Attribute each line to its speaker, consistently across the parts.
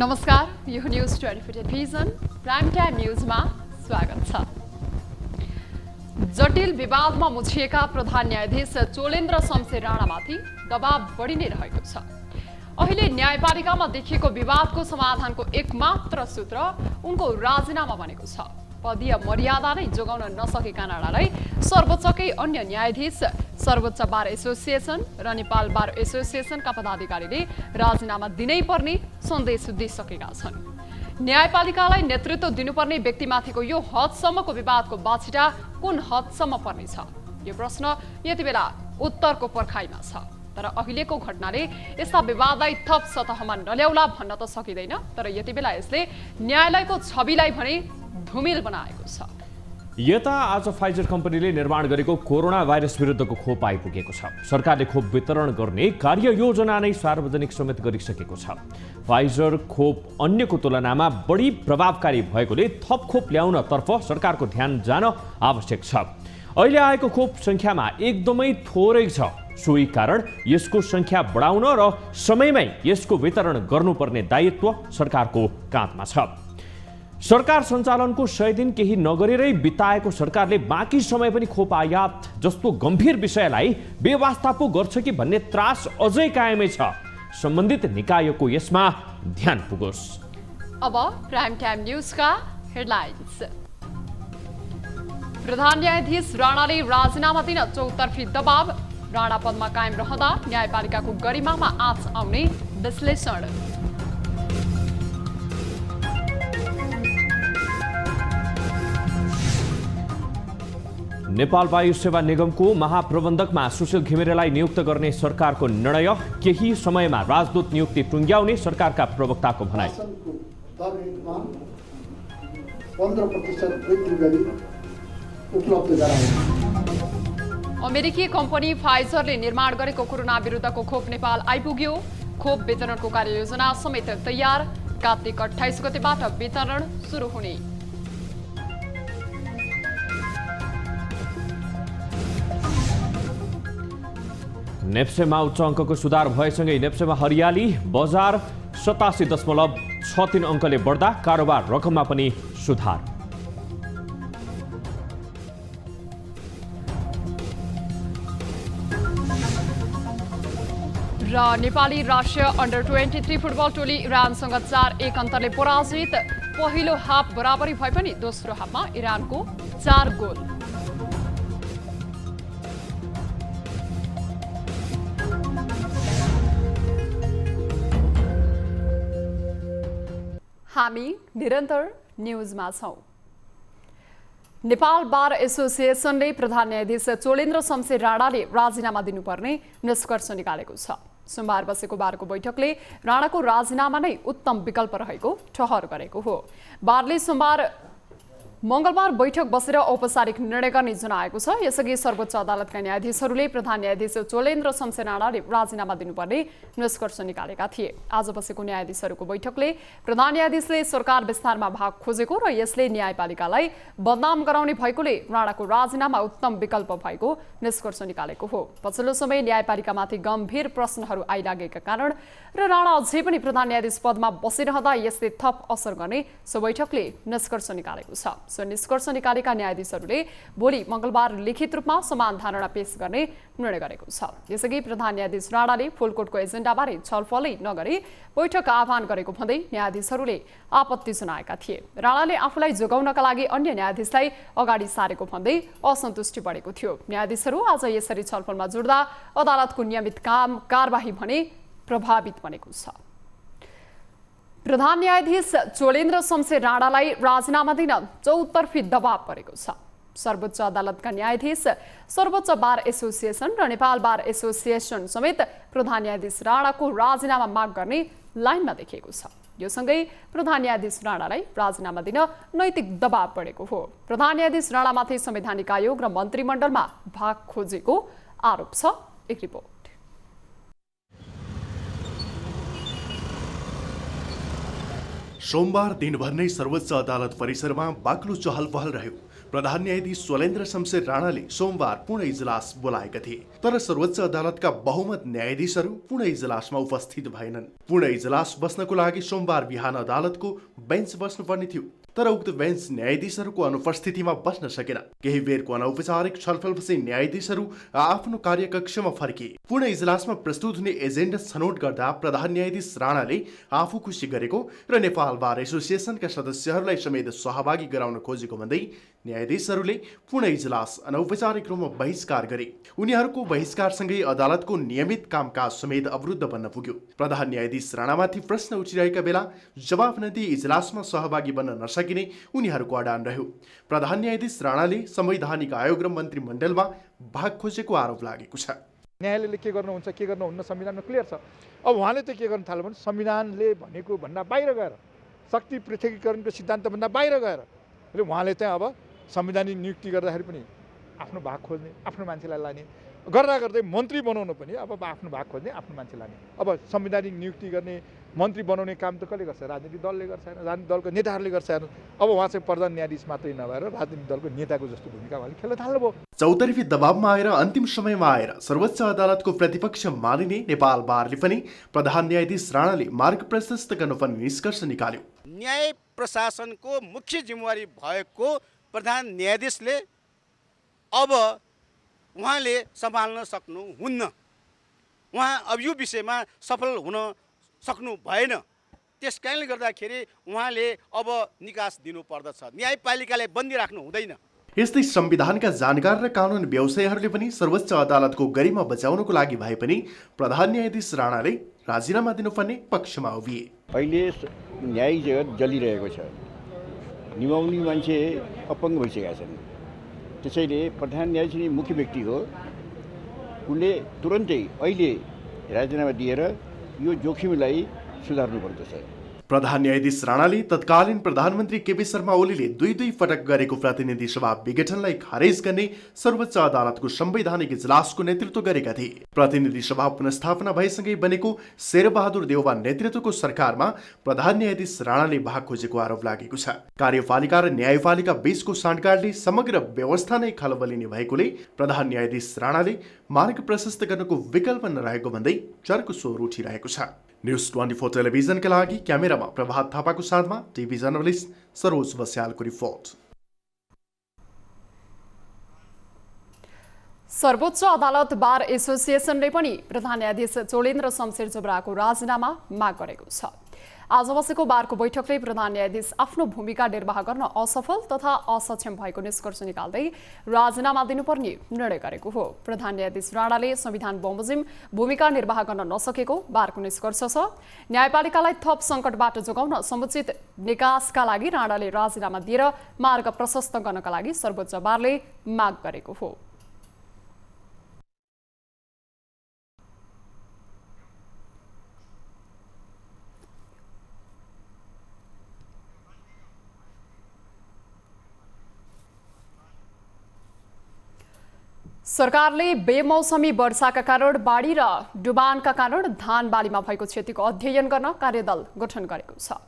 Speaker 1: नमस्कार, यो news 24 television prime time न्यूजमा स्वागत छ। जटिल विवादमा मुछिएका प्रधान न्यायाधीश चोलेन्द्र शमशेर राणामाथि दबाव बढी नै रहेको छ। अहिले न्यायपालिकामा देखिएको विवादको समाधानको एकमात्र सूत्र उनको राजीनामा बनेको छ। पदीय मर्यादा नै जोगाउन नसकेका राणालाई सर्वोच्चकै अन्य न्यायाधीश, सर्वोच्च बार एसोसिएसन र नेपाल बार एसोसिएसनका पदाधिकारीले राजीनामा दिनै पर्ने सन्देश दिइसकेका छन्। न्यायपालिकालाई नेतृत्व दिनुपर्ने व्यक्तिमाथिको यो हदसम्मको विवादको बाछिटा कुन हदसम्म पर्नेछ, यो प्रश्न यति बेला उत्तरको पर्खाइमा छ। तर अहिलेको घटनाले यस्ता विवादलाई थप सतहमा नल्याउला भन्न त सकिँदैन, तर यति बेला यसले न्यायालयको छविलाई भने धुमिल बनाएको छ।
Speaker 2: यता आज फाइजर कम्पनीले निर्माण गरेको कोरोना भाइरस विरुद्धको खोप आइपुगेको छ। सरकारले खोप वितरण गर्ने कार्ययोजना नै सार्वजनिक समेत गरिसकेको छ। फाइजर खोप अन्यको तुलनामा बढी प्रभावकारी भएकोले थप खोप ल्याउनतर्फ सरकारको ध्यान जान आवश्यक छ। अहिले आएको खोप सङ्ख्यामा एकदमै थोरै छ। सोही कारण यसको सङ्ख्या बढाउन र समयमै यसको वितरण गर्नुपर्ने दायित्व सरकारको काँधमा छ। सरकार सञ्चालनको 100 दिन केही नगरेरै बिताएको सरकारले बाँकी समय पनि खोप आयात जस्तो गम्भीर विषयलाई बेवास्ता पो गर्छ कि भन्ने त्रास अझै कायमै छ। सम्बन्धित निकायको यसमा ध्यान पुगोस्।
Speaker 1: अब प्राइम टाइम न्यूजका हेडलाइन्स। प्रधान न्यायाधीश राणाले राजीनामा दिन चौतर्फी दबाव, राणा पदमा कायम रहँदा न्यायपालिकाको गरिमामा आँच आउने विश्लेषण।
Speaker 2: नेपाल वायु सेवा निगमको महाप्रबन्धकमा सुशील घिमिरेलाई नियुक्त गर्ने सरकारको निर्णय, केही समयमा राजदूत नियुक्ति टुङ्ग्याउने सरकारका प्रवक्ताको भनाइ।
Speaker 3: 15% वृद्धि गरी उपलब्ध गराउने।
Speaker 1: अमेरिकी कम्पनी फाइजरले निर्माण गरेको कोरोना विरुद्धको खोप नेपाल आइपुग्यो। खोप वितरणको कार्ययोजना समेत तयार। कार्तिक 28 गतेबाट वितरण सुरु हुने।
Speaker 2: नेप्सेमा उच्च अङ्कको सुधार भएसँगै नेप्सेमा हरियाली बजार 87.63 अङ्कले बढ्दा कारोबार रकममा पनि सुधार।
Speaker 1: र नेपाली राष्ट्रिय अन्डर 23 फुटबल टोली इरानसँग 4-1 अन्तरले पराजित। पहिलो हाफ बराबरी भए पनि दोस्रो हाफमा इरानको 4 गोल। हामी निरन्तर न्यूजमा छौं। नेपाल बार एसोसिएसनले प्रधान न्यायाधीश चोलेन्द्र शमशेर राणाले राजीनामा दिनुपर्ने निष्कर्ष निकालेको छ। सोमबार बसेको बारको बैठकले राणाको राजीनामा नै उत्तम विकल्प रहेको ठहर गरेको हो। बारले मंगलबार बैठक बसेर औपचारिक निर्णय गर्ने जनाएको छ। यसअघि सर्वोच्च अदालतका न्यायाधीशहरूले प्रधान न्यायाधीश चोलेन्द्र शमशेर राणाले राजीनामा दिनुपर्ने निष्कर्ष निकालेका थिए। आज बसेको न्यायाधीशहरूको बैठकले प्रधान न्यायाधीशले सरकार विस्तारमा भाग खोजेको र यसले न्यायपालिकालाई बदनाम गराउने भएकोले राणाको राजीनामा उत्तम विकल्प भएको निष्कर्ष निकालेको हो। पछिल्लो समय न्यायपालिकामाथि गम्भीर प्रश्नहरू आइलागेका कारण र राणा अझै पनि प्रधान न्यायाधीश पदमा बसिरहँदा यसले थप असर गर्ने सो बैठकले निष्कर्ष निकालेको छ। सो निष्कर्ष निकालेका न्यायाधीशहरूले भोलि मंगलबार लिखित रूपमा समान धारणा पेश गर्ने निर्णय गरेको छ। यसअघि प्रधान न्यायाधीश राणाले फुलकोटको एजेन्डाबारे छलफलै नगरी बैठक आह्वान गरेको भन्दै न्यायाधीशहरूले आपत्ति जनाएका थिए। राणाले आफूलाई जोगाउनका लागि अन्य न्यायाधीशलाई अगाडि सारेको भन्दै असन्तुष्टि बढेको थियो। न्यायाधीशहरू आज यसरी छलफलमा जुट्दा अदालतको नियमित कारबाही भने प्रभावित बनेको छ। प्रधान न्यायाधीश चोलेन्द्र शमशेर राणालाई राजीनामा दिन चौतर्फी दबाव परेको छ। सर्वोच्च अदालतका न्यायाधीश, सर्वोच्च बार एसोसिएसन र नेपाल बार एसोसिएसन समेत प्रधान न्यायाधीश राणाको राजीनामा माग गर्ने लाइनमा देखिएको छ। यो सँगै प्रधान न्यायाधीश राणालाई राजीनामा दिन नैतिक दबाव बढेको हो। प्रधान न्यायाधीश राणामाथि संवैधानिक आयोग र मन्त्रीमण्डलमा भाग खोजेको आरोप छ। एक रिपोर्ट।
Speaker 4: सोमबार दिनभर नै सर्वोच्च अदालत परिसरमा बाक्लो चहल पहल रह्यो। प्रधान न्यायाधीश स्वलेन्द्र शमशेर राणाले सोमबार पूर्ण इजलास बोलाएका थिए, तर सर्वोच्च अदालतका बहुमत न्यायाधीशहरू पूर्ण इजलासमा उपस्थित भएनन्। पूर्ण इजलास बस्नको लागि सोमबार बिहान अदालतको बेन्च बस्नुपर्ने थियो, तर उक्त बेन्च न्यायाधीशहरूको अनुपस्थितिमा बस्न सकेन। केही बेरको अनौपचारिक छलफलपछि न्यायाधीशहरू आफ्नो कार्यकक्षमा फर्किए। पूर्ण इजलासमा प्रस्तुत हुने एजेन्डा छनौट गर्दा प्रधान न्यायाधीश राणाले आफू खुसी गरेको र नेपाल बार एसोसिएसनका सदस्यहरूलाई समेत सहभागी गराउन खोजेको भन्दै न्यायाधीशहरूले पूर्ण इजलास अनौपचारिक रूपमा बहिष्कार गरे। उनीहरूको बहिष्कारसँगै अदालतको नियमित कामकाज समेत अवरुद्ध बन्न पुग्यो। प्रधान न्यायाधीश राणामाथि प्रश्न उठिरहेका बेला जवाफ नदिई इजलासमा सहभागी बन्न नसकिने उनीहरूको अडान रह्यो। प्रधान न्यायाधीश राणाले संवैधानिक आयोग र मन्त्रीमण्डलमा भाग खोजेको आरोप लागेको छ।
Speaker 5: न्यायालयले के गर्नुहुन्छ के गर्नुहुन्न संविधानमा क्लियर छ। अब उहाँले चाहिँ के गर्नु थाल्यो भने संविधानले भनेको भन्दा बाहिर गएर, शक्ति पृथकीकरणको सिद्धान्तभन्दा बाहिर गएर उहाँले चाहिँ अब संवैधानिक नियुक्ति गर्दाखेरि पनि आफ्नो भाग खोज्ने, आफ्नो मान्छेलाई लाने, गर्दा गर्दै मन्त्री बनाउनु पनि अब आफ्नो भाग खोज्ने, आफ्नो मान्छे लाने। अब संवैधानिक नियुक्ति गर्ने, मन्त्री बनाउने काम त कसले गर्छ? राजनीतिक दलले गर्छ, राजनीतिक दलको नेताहरूले गर्छ। अब उहाँ चाहिँ प्रधान न्यायाधीश मात्रै नभएर राजनीतिक दलको नेताको जस्तो भूमिका उहाँले खेल्न थाल्नुभयो।
Speaker 4: चौतर्फी दबावमा आएर अन्तिम समयमा आएर सर्वोच्च अदालतको प्रतिपक्ष मानिने नेपाल बारले पनि प्रधान न्यायाधीश राणाले मार्ग प्रशस्त गर्नुपर्ने निष्कर्ष निकाल्यो।
Speaker 6: न्याय प्रशासनको मुख्य जिम्मेवारी भएको प्रधान न्यायाधीशले अब उहाँले सम्हाल्न सक्नुहुन्न। उहाँ अब यो विषयमा सफल हुन सक्नु भएन। त्यस कारणले गर्दाखेरि उहाँले अब निकास दिनु पर्दछ। न्यायपालिकालाई बन्दी राख्नु हुँदैन।
Speaker 4: यस्तै संविधानका जानकार र कानुन व्यवसायीहरूले पनि सर्वोच्च अदालतको गरिमा बचाउनको लागि भए पनि प्रधान न्यायाधीश राणाले राजीनामा दिनुपर्ने पक्षमा उभिए।
Speaker 7: अहिले न्यायिक जगत जलिरहेको छ, निभाउने मान्छे अपङ्ग भइसकेका छन्। त्यसैले प्रधान न्यायाधीश मुख्य व्यक्ति हो, उनले तुरन्तै अहिले राजीनामा दिएर यो जोखिमलाई सुधार्नुपर्दछ।
Speaker 4: प्रधान न्यायाधीश राणाले तत्कालीन प्रधानमन्त्री केपी शर्मा ओलीले दुई पटक गरेको प्रतिनिधि सभा विघटनलाई खारेज गर्ने सर्वोच्च अदालतको संवैधानिक इजलासको नेतृत्व गरेका थिए। प्रतिनिधि सभा पुनस्थापना भएसँगै बनेको शेरबहादुर देउवा नेतृत्वको सरकारमा प्रधान न्यायाधीश राणाले भाग खोजेको आरोप लागेको छ। कार्यपालिका र न्यायपालिका बीचको साँठगाँठले समग्र व्यवस्था नै खलबलिने भएकोले प्रधान न्यायाधीश राणाले मार्ग प्रशस्त गर्नको विकल्प नरहेको भन्दै चर्को स्वर उठिरहेको छ। न्युज 24 टेलिभिजनका लागि क्यामेरामा प्रभात थापाको साथमा टिभी जर्नलिस्ट सरोज बस्यालको रिपोर्ट।
Speaker 1: सर्वोच्च अदालत बार एसोसिएसनले पनि प्रधान न्यायाधीश चोलेन्द्र शमशेर जबराको राजीनामा माग गरेको छ। आज बसेको बारको बैठकले प्रधान न्यायाधीश आफ्नो भूमिका निर्वाह गर्न असफल तथा असक्षम भएको निष्कर्ष निकाल्दै राजीनामा दिनुपर्ने निर्णय गरेको हो। प्रधान न्यायाधीश राणाले संविधान बमोजिम भूमिका निर्वाह गर्न नसकेको बारको निष्कर्ष छ। न्यायपालिकालाई थप सङ्कटबाट जोगाउन समुचित निकासका लागि राणाले राजीनामा दिएर मार्ग प्रशस्त गर्नका लागि सर्वोच्च बारले माग गरेको हो। सरकारले बेमौसमी वर्षाका कारण बाढी र डुबानका कारण धान बालीमा भएको क्षतिको अध्ययन गर्न कार्यदल गठन गरेको छ।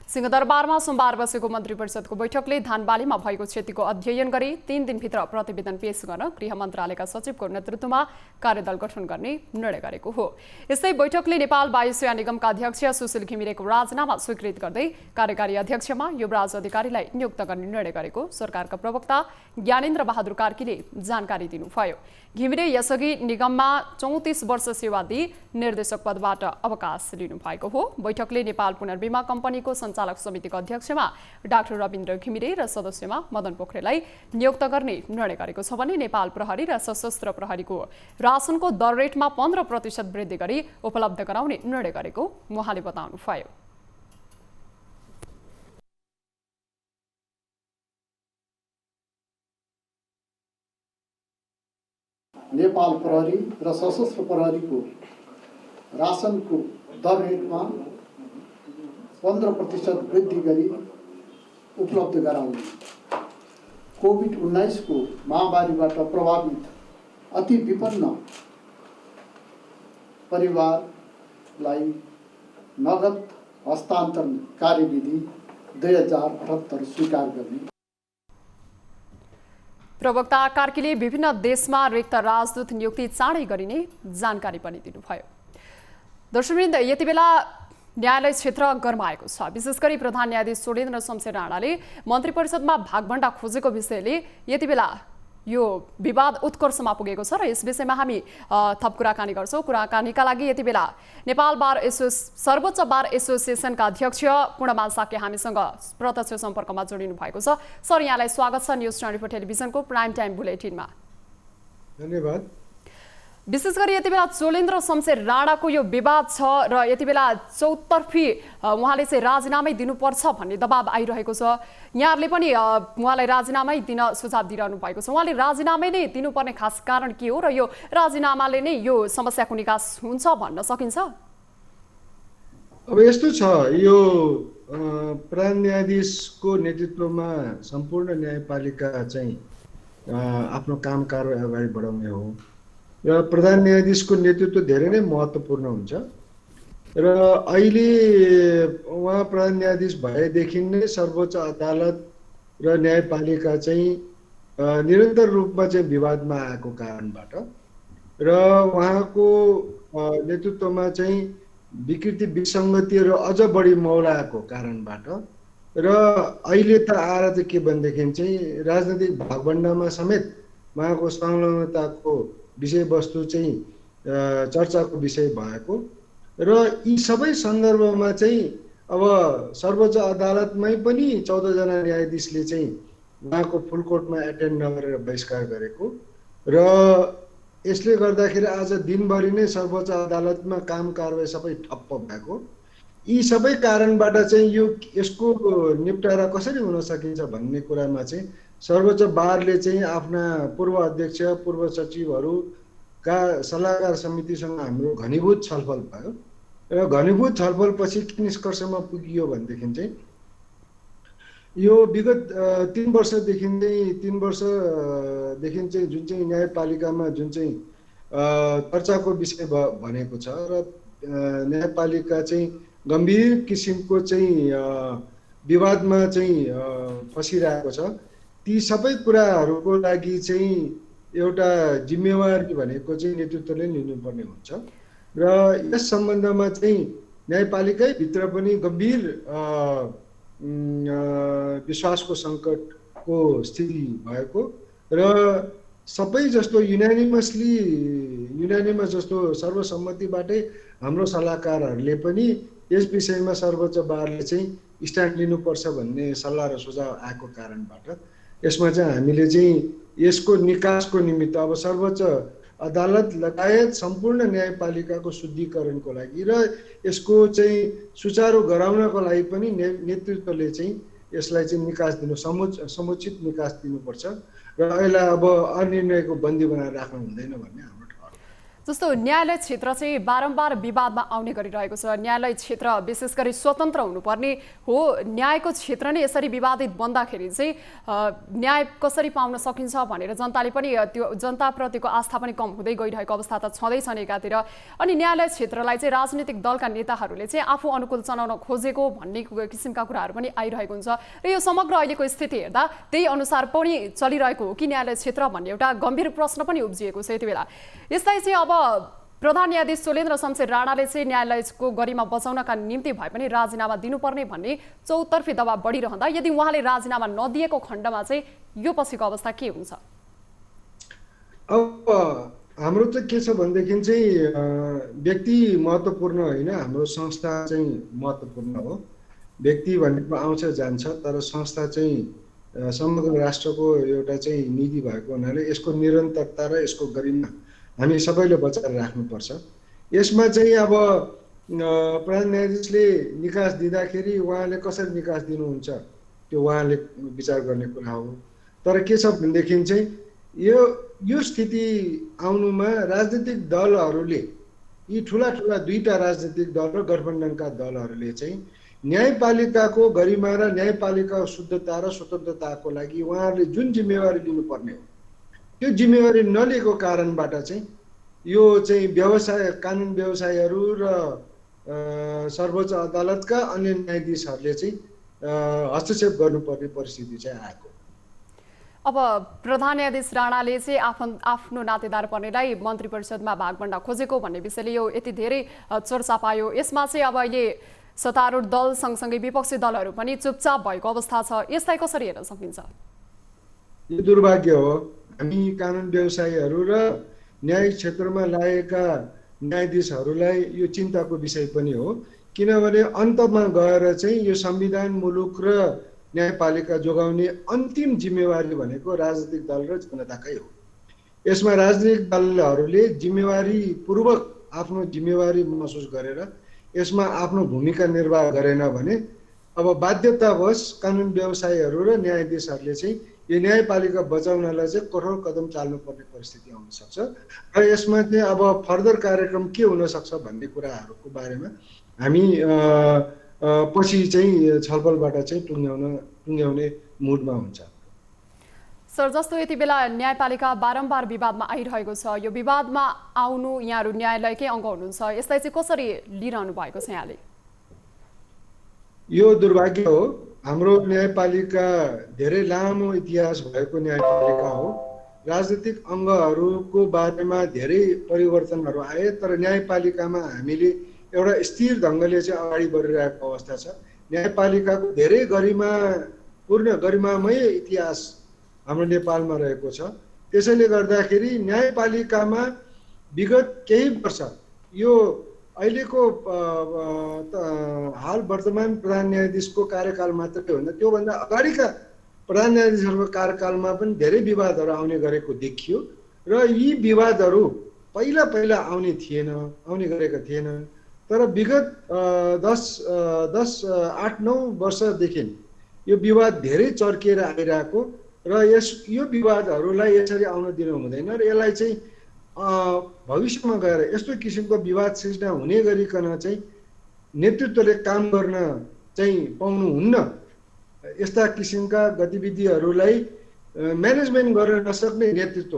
Speaker 1: सिंहदरबारमा सोमबार बसेको मन्त्री परिषदको बैठकले धान बालीमा भएको क्षतिको अध्ययन गरी 3 दिनभित्र प्रतिवेदन पेश गर्न गृह मन्त्रालयका सचिवको नेतृत्वमा कार्यदल गठन गर्ने निर्णय गरेको हो। यस्तै बैठकले नेपाल वायुसेना निगमका अध्यक्ष सुशील घिमिरेको राजीनामा स्वीकृत गर्दै कार्यकारी अध्यक्षमा युवराज अधिकारीलाई नियुक्त गर्ने निर्णय गरेको सरकारका प्रवक्ता ज्ञानेन्द्र बहादुर कार्कीले जानकारी दिनुभयो। घिमिरे यसअघि निगममा 34 वर्ष सेवा दिई निर्देशक पदबाट अवकाश लिनुभएको हो। बैठकले नेपाल पुनर्बिमा कम्पनीको सञ्चालक समितिको अध्यक्षमा डाक्टर रविन्द्र घिमिरे र सदस्यमा मदन पोखरेललाई नियुक्त गर्ने निर्णय गरेको छ भने नेपाल प्रहरी र सशस्त्र प्रहरीको रासनको दर रेटमा 15% वृद्धि गरी उपलब्ध गराउने निर्णय गरेको उहाँले बताउनुभयो।
Speaker 3: नेपाल प्रहरी र सशस्त्र प्रहरीको रासनको दर रेटमा 15% वृद्धि गरी उपलब्ध गराउने, कोभिड-19 को महामारीबाट प्रभावित अति विपन्न परिवारलाई नगद हस्तान्तरण कार्यविधि 2078 स्वीकार गर्ने।
Speaker 1: प्रवक्ता कार्कीले विभिन्न देशमा रिक्त राजदूत नियुक्ति चाँडै गरिने जानकारी पनि दिनुभयो। दर्शकवृन्द, यति बेला न्यायालय क्षेत्र गरमाएको छ। विशेष गरी प्रधान न्यायाधीश चोलेन्द्र शमशेर राणाले मन्त्री परिषदमा भागभण्डा खोजेको विषयले यति बेला यो विवाद उत्कर्षमा पुगेको छ र यस विषयमा हामी थप कुराकानी गर्छौँ। कुराकानीका लागि यति बेला सर्वोच्च बार एसोसिएसनका अध्यक्ष पूर्णमान साक्य हामीसँग प्रत्यक्ष सम्पर्कमा जोडिनु भएको छ। सर, यहाँलाई स्वागत छ न्युज 24 टेलिभिजनको प्राइम टाइम बुलेटिनमा।
Speaker 8: धन्यवाद।
Speaker 1: विशेष गरी यति बेला चोलेन्द्र शमशेर राणाको यो विवाद छ र यति बेला चौतर्फी उहाँले चाहिँ राजीनामै दिनुपर्छ भन्ने दबाब आइरहेको छ। यहाँहरूले पनि उहाँलाई राजीनामै दिन सुझाव दिइरहनु भएको छ। उहाँले राजीनामै नै दिनुपर्ने खास कारण के हो र यो राजीनामाले नै यो समस्याको निकास हुन्छ भन्न सकिन्छ?
Speaker 8: अब यस्तो छ, यो प्रधान न्यायाधीशको नेतृत्वमा सम्पूर्ण न्यायपालिका चाहिँ आफ्नो काम कारबाही अगाडि बढाउने हो र प्रधान न्यायाधीशको नेतृत्व धेरै नै महत्त्वपूर्ण हुन्छ र अहिले उहाँ प्रधान न्यायाधीश भएदेखि नै सर्वोच्च अदालत र न्यायपालिका चाहिँ निरन्तर रूपमा चाहिँ विवादमा आएको कारणबाट र उहाँको नेतृत्वमा चाहिँ विकृति विसङ्गति र अझ बढी मौलाको कारणबाट र अहिले त आएर चाहिँ के भनेदेखि चाहिँ राजनैतिक भागभण्डामा समेत उहाँको संलग्नताको विषयवस्तु चाहिँ चर्चाको विषय भएको र यी सबै सन्दर्भमा चाहिँ अब सर्वोच्च अदालतमै पनि 14 जना न्यायाधीशले चाहिँ उहाँको फुल कोर्टमा एटेन्ड नगरेर बहिष्कार गरेको र यसले गर्दाखेरि आज दिनभरि नै सर्वोच्च अदालतमा काम कारबाही सबै ठप्प भएको। यी सबै कारणबाट चाहिँ यसको निपटारा कसरी हुन सकिन्छ भन्ने कुरामा चाहिँ सर्वोच्च बारले चाहिँ आफ्ना पूर्व अध्यक्ष पूर्व सचिवहरूका सल्लाहकार समितिसँग हाम्रो घनीभूत छलफल भयो र घनीभूत छलफलपछि के निष्कर्षमा पुगियो भनेदेखि चाहिँ यो विगत 3 वर्षदेखि चाहिँ जुन चाहिँ न्यायपालिकामा जुन चाहिँ चर्चाको विषय भनेको छ र न्यायपालिका चाहिँ गम्भीर किसिमको चाहिँ विवादमा चाहिँ फसिरहेको छ। ती सबै कुराहरूको लागि चाहिँ एउटा जिम्मेवारी भनेको चाहिँ नेतृत्वले लिनुपर्ने हुन्छ र यस सम्बन्धमा चाहिँ न्यायपालिकै भित्र पनि गम्भीर विश्वासको सङ्कटको स्थिति भएको र सबै जस्तो युनानिमस जस्तो सर्वसम्मतिबाटै हाम्रो सल्लाहकारहरूले पनि यस विषयमा सर्वोच्च बारले चाहिँ स्ट्यान्ड लिनुपर्छ भन्ने सल्लाह र सुझाव आएको कारणबाट यसमा चाहिँ हामीले चाहिँ यसको निकासको निमित्त अब सर्वोच्च अदालत लगायत सम्पूर्ण न्यायपालिकाको शुद्धिकरणको लागि र यसको चाहिँ सुचारू गराउनको लागि पनि नेतृत्वले चाहिँ यसलाई चाहिँ निकास दिनु समुचित निकास दिनुपर्छ र यसलाई अब अनिर्णयको बन्दी बनाएर राख्नु हुँदैन भन्ने हाम्रो ठहर।
Speaker 1: जस्तो न्यायालय क्षेत्र चाहिँ बारम्बार विवादमा आउने गरिरहेको छ। न्यायालय क्षेत्र विशेष गरी स्वतन्त्र हुनुपर्ने हो। न्यायको क्षेत्र नै यसरी विवादित बन्दाखेरि चाहिँ न्याय कसरी पाउन सकिन्छ भनेर जनताले पनि त्यो जनताप्रतिको आस्था पनि कम हुँदै गइरहेको अवस्था त छँदैछ नि एकातिर। अनि न्यायालय क्षेत्रलाई चाहिँ राजनीतिक दलका नेताहरूले चाहिँ आफू अनुकूल चलाउन खोजेको भन्ने किसिमका कुराहरू पनि आइरहेको हुन्छ र यो समग्र अहिलेको स्थिति हेर्दा त्यही अनुसार पनि चलिरहेको हो कि न्यायालय क्षेत्र भन्ने एउटा गम्भीर प्रश्न पनि उब्जिएको छ यति बेला। यसलाई चाहिँ अब प्रधान न्यायाधीश चोलेन्द्र शमशेर राणाले चाहिँ न्यायालयको गरिमा बचाउनका निम्ति भए पनि राजीनामा दिनुपर्ने भन्ने चौतर्फी दबाब बढिरहँदा यदि उहाँले राजीनामा नदिएको खण्डमा चाहिँ यो पछिको अवस्था के हुन्छ?
Speaker 8: अब हाम्रो चाहिँ के छ भनेदेखि चाहिँ व्यक्ति महत्त्वपूर्ण होइन, हाम्रो संस्था चाहिँ महत्त्वपूर्ण हो। व्यक्ति भनेको आउँछ जान्छ, तर संस्था चाहिँ समग्र राष्ट्रको एउटा चाहिँ नीति भएको हुनाले यसको निरन्तरता र यसको गरिमा हामी सबैले बचाएर राख्नुपर्छ। यसमा चाहिँ अब प्रधान न्यायाधीशले निकास दिँदाखेरि उहाँले कसरी निकास दिनुहुन्छ त्यो उहाँले विचार गर्ने कुरा हो। तर के छ भनेदेखि चाहिँ यो स्थिति आउनुमा राजनीतिक दलहरूले यी ठुला दुईटा राजनीतिक दल र गठबन्धनका दलहरूले चाहिँ न्यायपालिकाको गरिमा र न्यायपालिकाको शुद्धता र स्वतन्त्रताको लागि उहाँहरूले जुन जिम्मेवारी लिनुपर्ने हो त्यो जिम्मेवारी नलिएको कारणबाट चाहिँ यो चाहिँ कानुन व्यवसायीहरू र सर्वोच्च अदालतका अन्य न्यायाधीशहरूले चाहिँ हस्तक्षेप गर्नुपर्ने परिस्थिति चाहिँ आएको।
Speaker 1: अब प्रधान न्यायाधीश राणाले चाहिँ आफ्नो नातेदार पर्नेलाई मन्त्री परिषदमा भाग बन्न खोजेको भन्ने विषयले यो यति धेरै चर्चा पायो। यसमा चाहिँ अब अहिले सत्तारूढ दल सँगसँगै विपक्षी दलहरू पनि चुपचाप भएको अवस्था छ। यसलाई कसरी हेर्न सकिन्छ?
Speaker 8: यो दुर्भाग्य हो। हामी कानुन व्यवसायीहरू र न्यायिक क्षेत्रमा लागेका न्यायाधीशहरूलाई यो चिन्ताको विषय पनि हो, किनभने अन्तमा गएर चाहिँ यो संविधान, मुलुक र न्यायपालिका जोगाउने अन्तिम जिम्मेवारी भनेको राजनीतिक दल र जनताकै हो। यसमा राजनीतिक दलहरूले जिम्मेवारीपूर्वक आफ्नो जिम्मेवारी महसुस गरेर यसमा आफ्नो भूमिका निर्वाह गरेन भने अब बाध्यतावश कानुन व्यवसायीहरू र न्यायाधीशहरूले चाहिँ यो न्यायपालिका बचाउनलाई चाहिँ कठोर कदम चाल्नुपर्ने परिस्थिति आउन सक्छ र यसमा चाहिँ अब फर्दर कार्यक्रम के हुन सक्छ भन्ने कुराहरूको बारेमा हामी पछि चाहिँ छलफलबाट चाहिँ टुङ्ग्याउने मुडमा हुन्छ।
Speaker 1: सर, जस्तो यति बेला न्यायपालिका बारम्बार विवादमा आइरहेको छ, यो विवादमा आउनु यहाँहरू न्यायालयकै अङ्ग हुनुहुन्छ, यसलाई चाहिँ कसरी लिइरहनु भएको छ यहाँले?
Speaker 8: यो दुर्भाग्य हो। हाम्रो न्यायपालिका धेरै लामो इतिहास भएको न्यायपालिका हो। राजनीतिक अङ्गहरूको बारेमा धेरै परिवर्तनहरू आए, तर न्यायपालिकामा हामीले एउटा स्थिर ढङ्गले चाहिँ अगाडि बढिरहेको अवस्था छ। न्यायपालिकाको धेरै गरिमामय इतिहास हाम्रो नेपालमा रहेको छ। त्यसैले गर्दाखेरि न्यायपालिकामा विगत केही वर्ष यो अहिलेको हाल वर्तमान प्रधान न्यायाधीशको कार्यकाल मात्रै होइन, त्योभन्दा अगाडिका प्रधान न्यायाधीशहरूको कार्यकालमा पनि धेरै विवादहरू आउने गरेको देखियो र यी विवादहरू पहिला आउने गरेका थिएन। तर विगत 8-9 वर्षदेखि यो विवाद धेरै चर्किएर आइरहेको र यो विवादहरूलाई यसरी आउन दिनु हुँदैन र यसलाई चाहिँ भविष्यमा गएर यस्तो किसिमको विवाद सृजना हुने गरिकन चाहिँ नेतृत्वले काम गर्न चाहिँ पाउनुहुन्न। यस्ता किसिमका गतिविधिहरूलाई म्यानेजमेन्ट गर्न नसक्ने नेतृत्व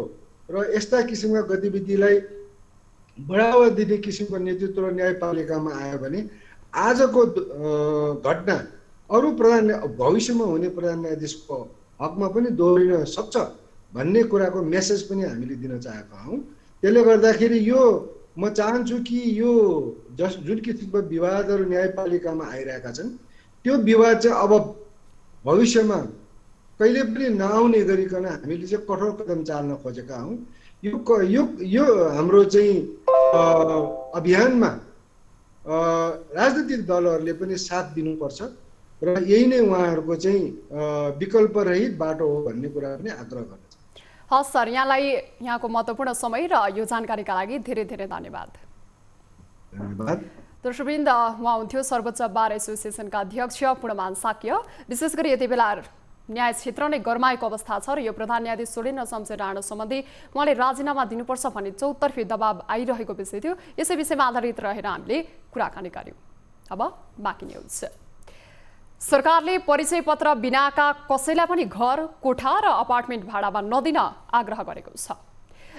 Speaker 8: र यस्ता किसिमका गतिविधिलाई बढावा दिने किसिमको नेतृत्व न्यायपालिकामा आयो भने आजको घटना अरू भविष्यमा हुने प्रधान न्यायाधीशको हकमा पनि दोहोरिन सक्छ भन्ने कुराको मेसेज पनि हामीले दिन चाहेका हौँ। त्यसले गर्दाखेरि यो म चाहन्छु कि यो जुन किसिमको विवादहरू न्यायपालिकामा आइरहेका छन् त्यो विवाद चाहिँ अब भविष्यमा कहिले पनि नआउने गरिकन हामीले चाहिँ कठोर कदम चाल्न खोजेका हौँ। यो हाम्रो चाहिँ अभियानमा राजनीतिक दलहरूले पनि साथ दिनुपर्छ र यही नै उहाँहरूको चाहिँ विकल्प रहित बाटो हो भन्ने कुरा पनि आग्रह गर्दछ।
Speaker 1: हस् सर, यहाँलाई यहाँको महत्त्वपूर्ण समय र यो जानकारीका लागि धेरै धेरै धन्यवाद। दर्शकवृन्द, उहाँ हुन्थ्यो सर्वोच्च बार एसोसिएसनका अध्यक्ष पूर्णमान साक्य। विशेष गरी यति बेला न्याय क्षेत्र नै गरमाएको अवस्था छ र यो प्रधान न्यायाधीश सुरेन्द्र शमशेर राणा सम्बन्धी उहाँले राजीनामा दिनुपर्छ भन्ने चौतर्फी दबाब आइरहेको विषय थियो। यसै विषयमा आधारित रहेर हामीले कुराकानी गर्यौँ। अब बाँकी न्युज। सरकारले परिचय पत्र बिनाका कसैलाई पनि घर, कोठा र अपार्टमेन्ट भाडामा नदिन आग्रह गरेको छ।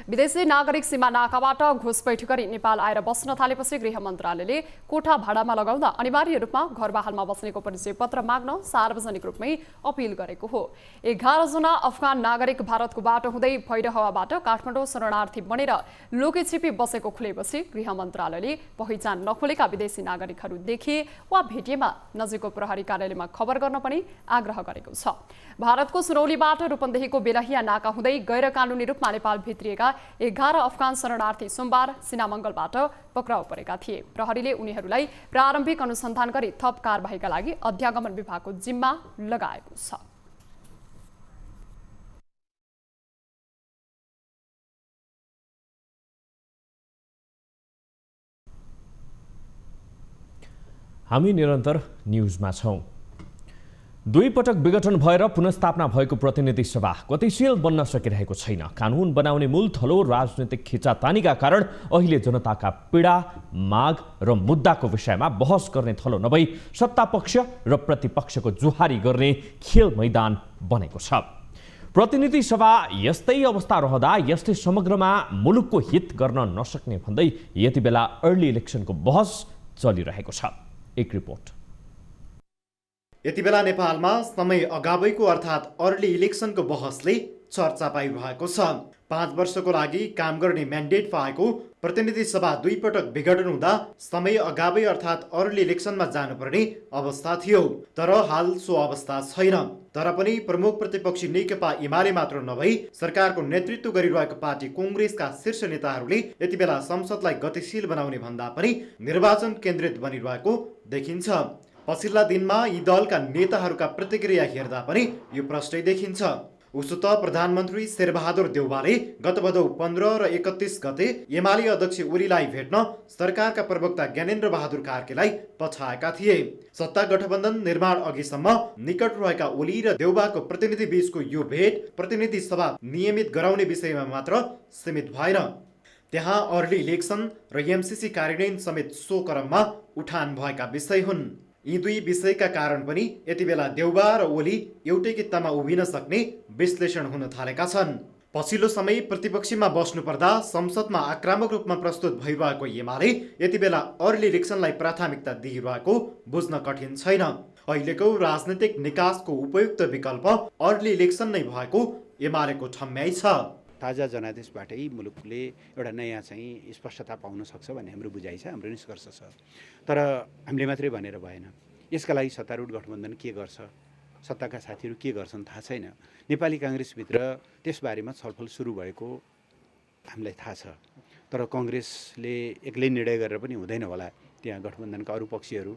Speaker 1: विदेशी नागरिक सीमा नाकाबाट घुसपैठ गरी नेपाल आएर बस्न थालेपछि गृह मन्त्रालयले कोठा भाडामा लगाउँदा अनिवार्य रूपमा घर बहालमा बस्नेको परिचय पत्र माग्न सार्वजनिक रूपमै अपिल गरेको हो। 11 जना अफगान नागरिक भारतको बाटो हुँदै भैरहवाबाट काठमाडौँ शरणार्थी बनेर लुकीछिपी बसेको खुलेपछि गृह मन्त्रालयले पहिचान नखोलेका विदेशी नागरिकहरू देखे वा भेटिएमा नजिकको प्रहरी कार्यालयमा खबर गर्न पनि आग्रह गरेको छ। भारतको सुनौलीबाट रूपन्देहीको बेलहिया नाका हुँदै गैर कानुनी रूपमा नेपाल भित्रिएका 11 अफगान शरणार्थी सोमबार सिनामङ्गलबाट पक्राउ परेका थिए। प्रहरीले उनीहरूलाई प्रारम्भिक अनुसन्धान गरी थप कारबाहीका लागि अध्यागमन विभागको जिम्मा लगाएको छ।
Speaker 2: हामी निरन्तर न्युजमा छौं। 2 पटक विघटन भएर पुनर्स्थापना भएको प्रतिनिधि सभा गतिशील बन्न सकिरहेको छैन। कानुन बनाउने मूल थलो राजनीतिक खिचातानीका कारण अहिले जनताका पीडा, माग र मुद्दाको विषयमा बहस गर्ने थलो नभई सत्तापक्ष र प्रतिपक्षको जुहारी गर्ने खेल मैदान बनेको छ। प्रतिनिधि सभा यस्तै अवस्था रहँदा यसले समग्रमा मुलुकको हित गर्न नसक्ने भन्दै यति बेला अर्ली इलेक्सनको बहस चलिरहेको छ। एक रिपोर्ट।
Speaker 9: यति बेला नेपालमा समय अगावैको अर्थात् अर्ली इलेक्सनको बहसले चर्चा पाइरहेको छ। 5 वर्षको लागि काम गर्ने म्यान्डेट पाएको प्रतिनिधि सभा 2 पटक विघटन हुँदा समय अगावै अर्थात् अर्ली इलेक्सनमा जानुपर्ने अवस्था थियो। तर हाल सो अवस्था छैन। तर पनि प्रमुख प्रतिपक्षी नेकपा एमाले मात्र नभई सरकारको नेतृत्व गरिरहेको पार्टी कांग्रेसका शीर्ष नेताहरूले यति बेला संसदलाई गतिशील बनाउने भन्दा पनि निर्वाचन केन्द्रित बनिरहेको देखिन्छ। पछिल्ला दिनमा यी दलका नेताहरूका प्रतिक्रिया हेर्दा पनि यो प्रश्नै देखिन्छ। उसो त प्रधानमन्त्री शेरबहादुर देउवाले गत भदौ 15 र 31 गते एमाले अध्यक्ष ओलीलाई भेट्न सरकारका प्रवक्ता ज्ञानेन्द्र बहादुर कार्कीलाई पठाएका थिए। सत्ता गठबन्धन निर्माण अघिसम्म निकट रहेका ओली र देउवाको प्रतिनिधि बीचको यो भेट प्रतिनिधि सभा नियमित गराउने विषयमा मात्र सीमित भएन। त्यहाँ अर्ली इलेक्सन र एमसीसी कार्यान्वयन समेत सो क्रममा उठान भएका विषय हुन्। यी 2 विषयका कारण पनि यति बेला देउवा र ओली एउटै कित्तामा उभिन सक्ने विश्लेषण हुन थालेका छन्। पछिल्लो समय प्रतिपक्षीमा बस्नुपर्दा संसदमा आक्रामक रूपमा प्रस्तुत भइरहेको एमाले यति बेला अर्ली इलेक्सनलाई प्राथमिकता दिइरहेको बुझ्न कठिन छैन। अहिलेको राजनीतिक निकासको उपयुक्त विकल्प अर्ली इलेक्सन नै भएको एमालेको ठम्याइ छ।
Speaker 10: ताजा जनादेशबाटै मुलुकले एउटा नयाँ चाहिँ स्पष्टता पाउन सक्छ भन्ने हाम्रो बुझाइ छ, हाम्रो निष्कर्ष छ। तर हामीले मात्रै भनेर भएन। यसका लागि सत्तारूढ गठबन्धन के गर्छ, सत्ताका साथीहरू के गर्छन् थाहा छैन। नेपाली काङ्ग्रेसभित्र त्यसबारेमा छलफल सुरु भएको हामीलाई थाहा छ। तर काङ्ग्रेसले एक्लै निर्णय गरेर पनि हुँदैन होला। त्यहाँ गठबन्धनका अरू पक्षहरू,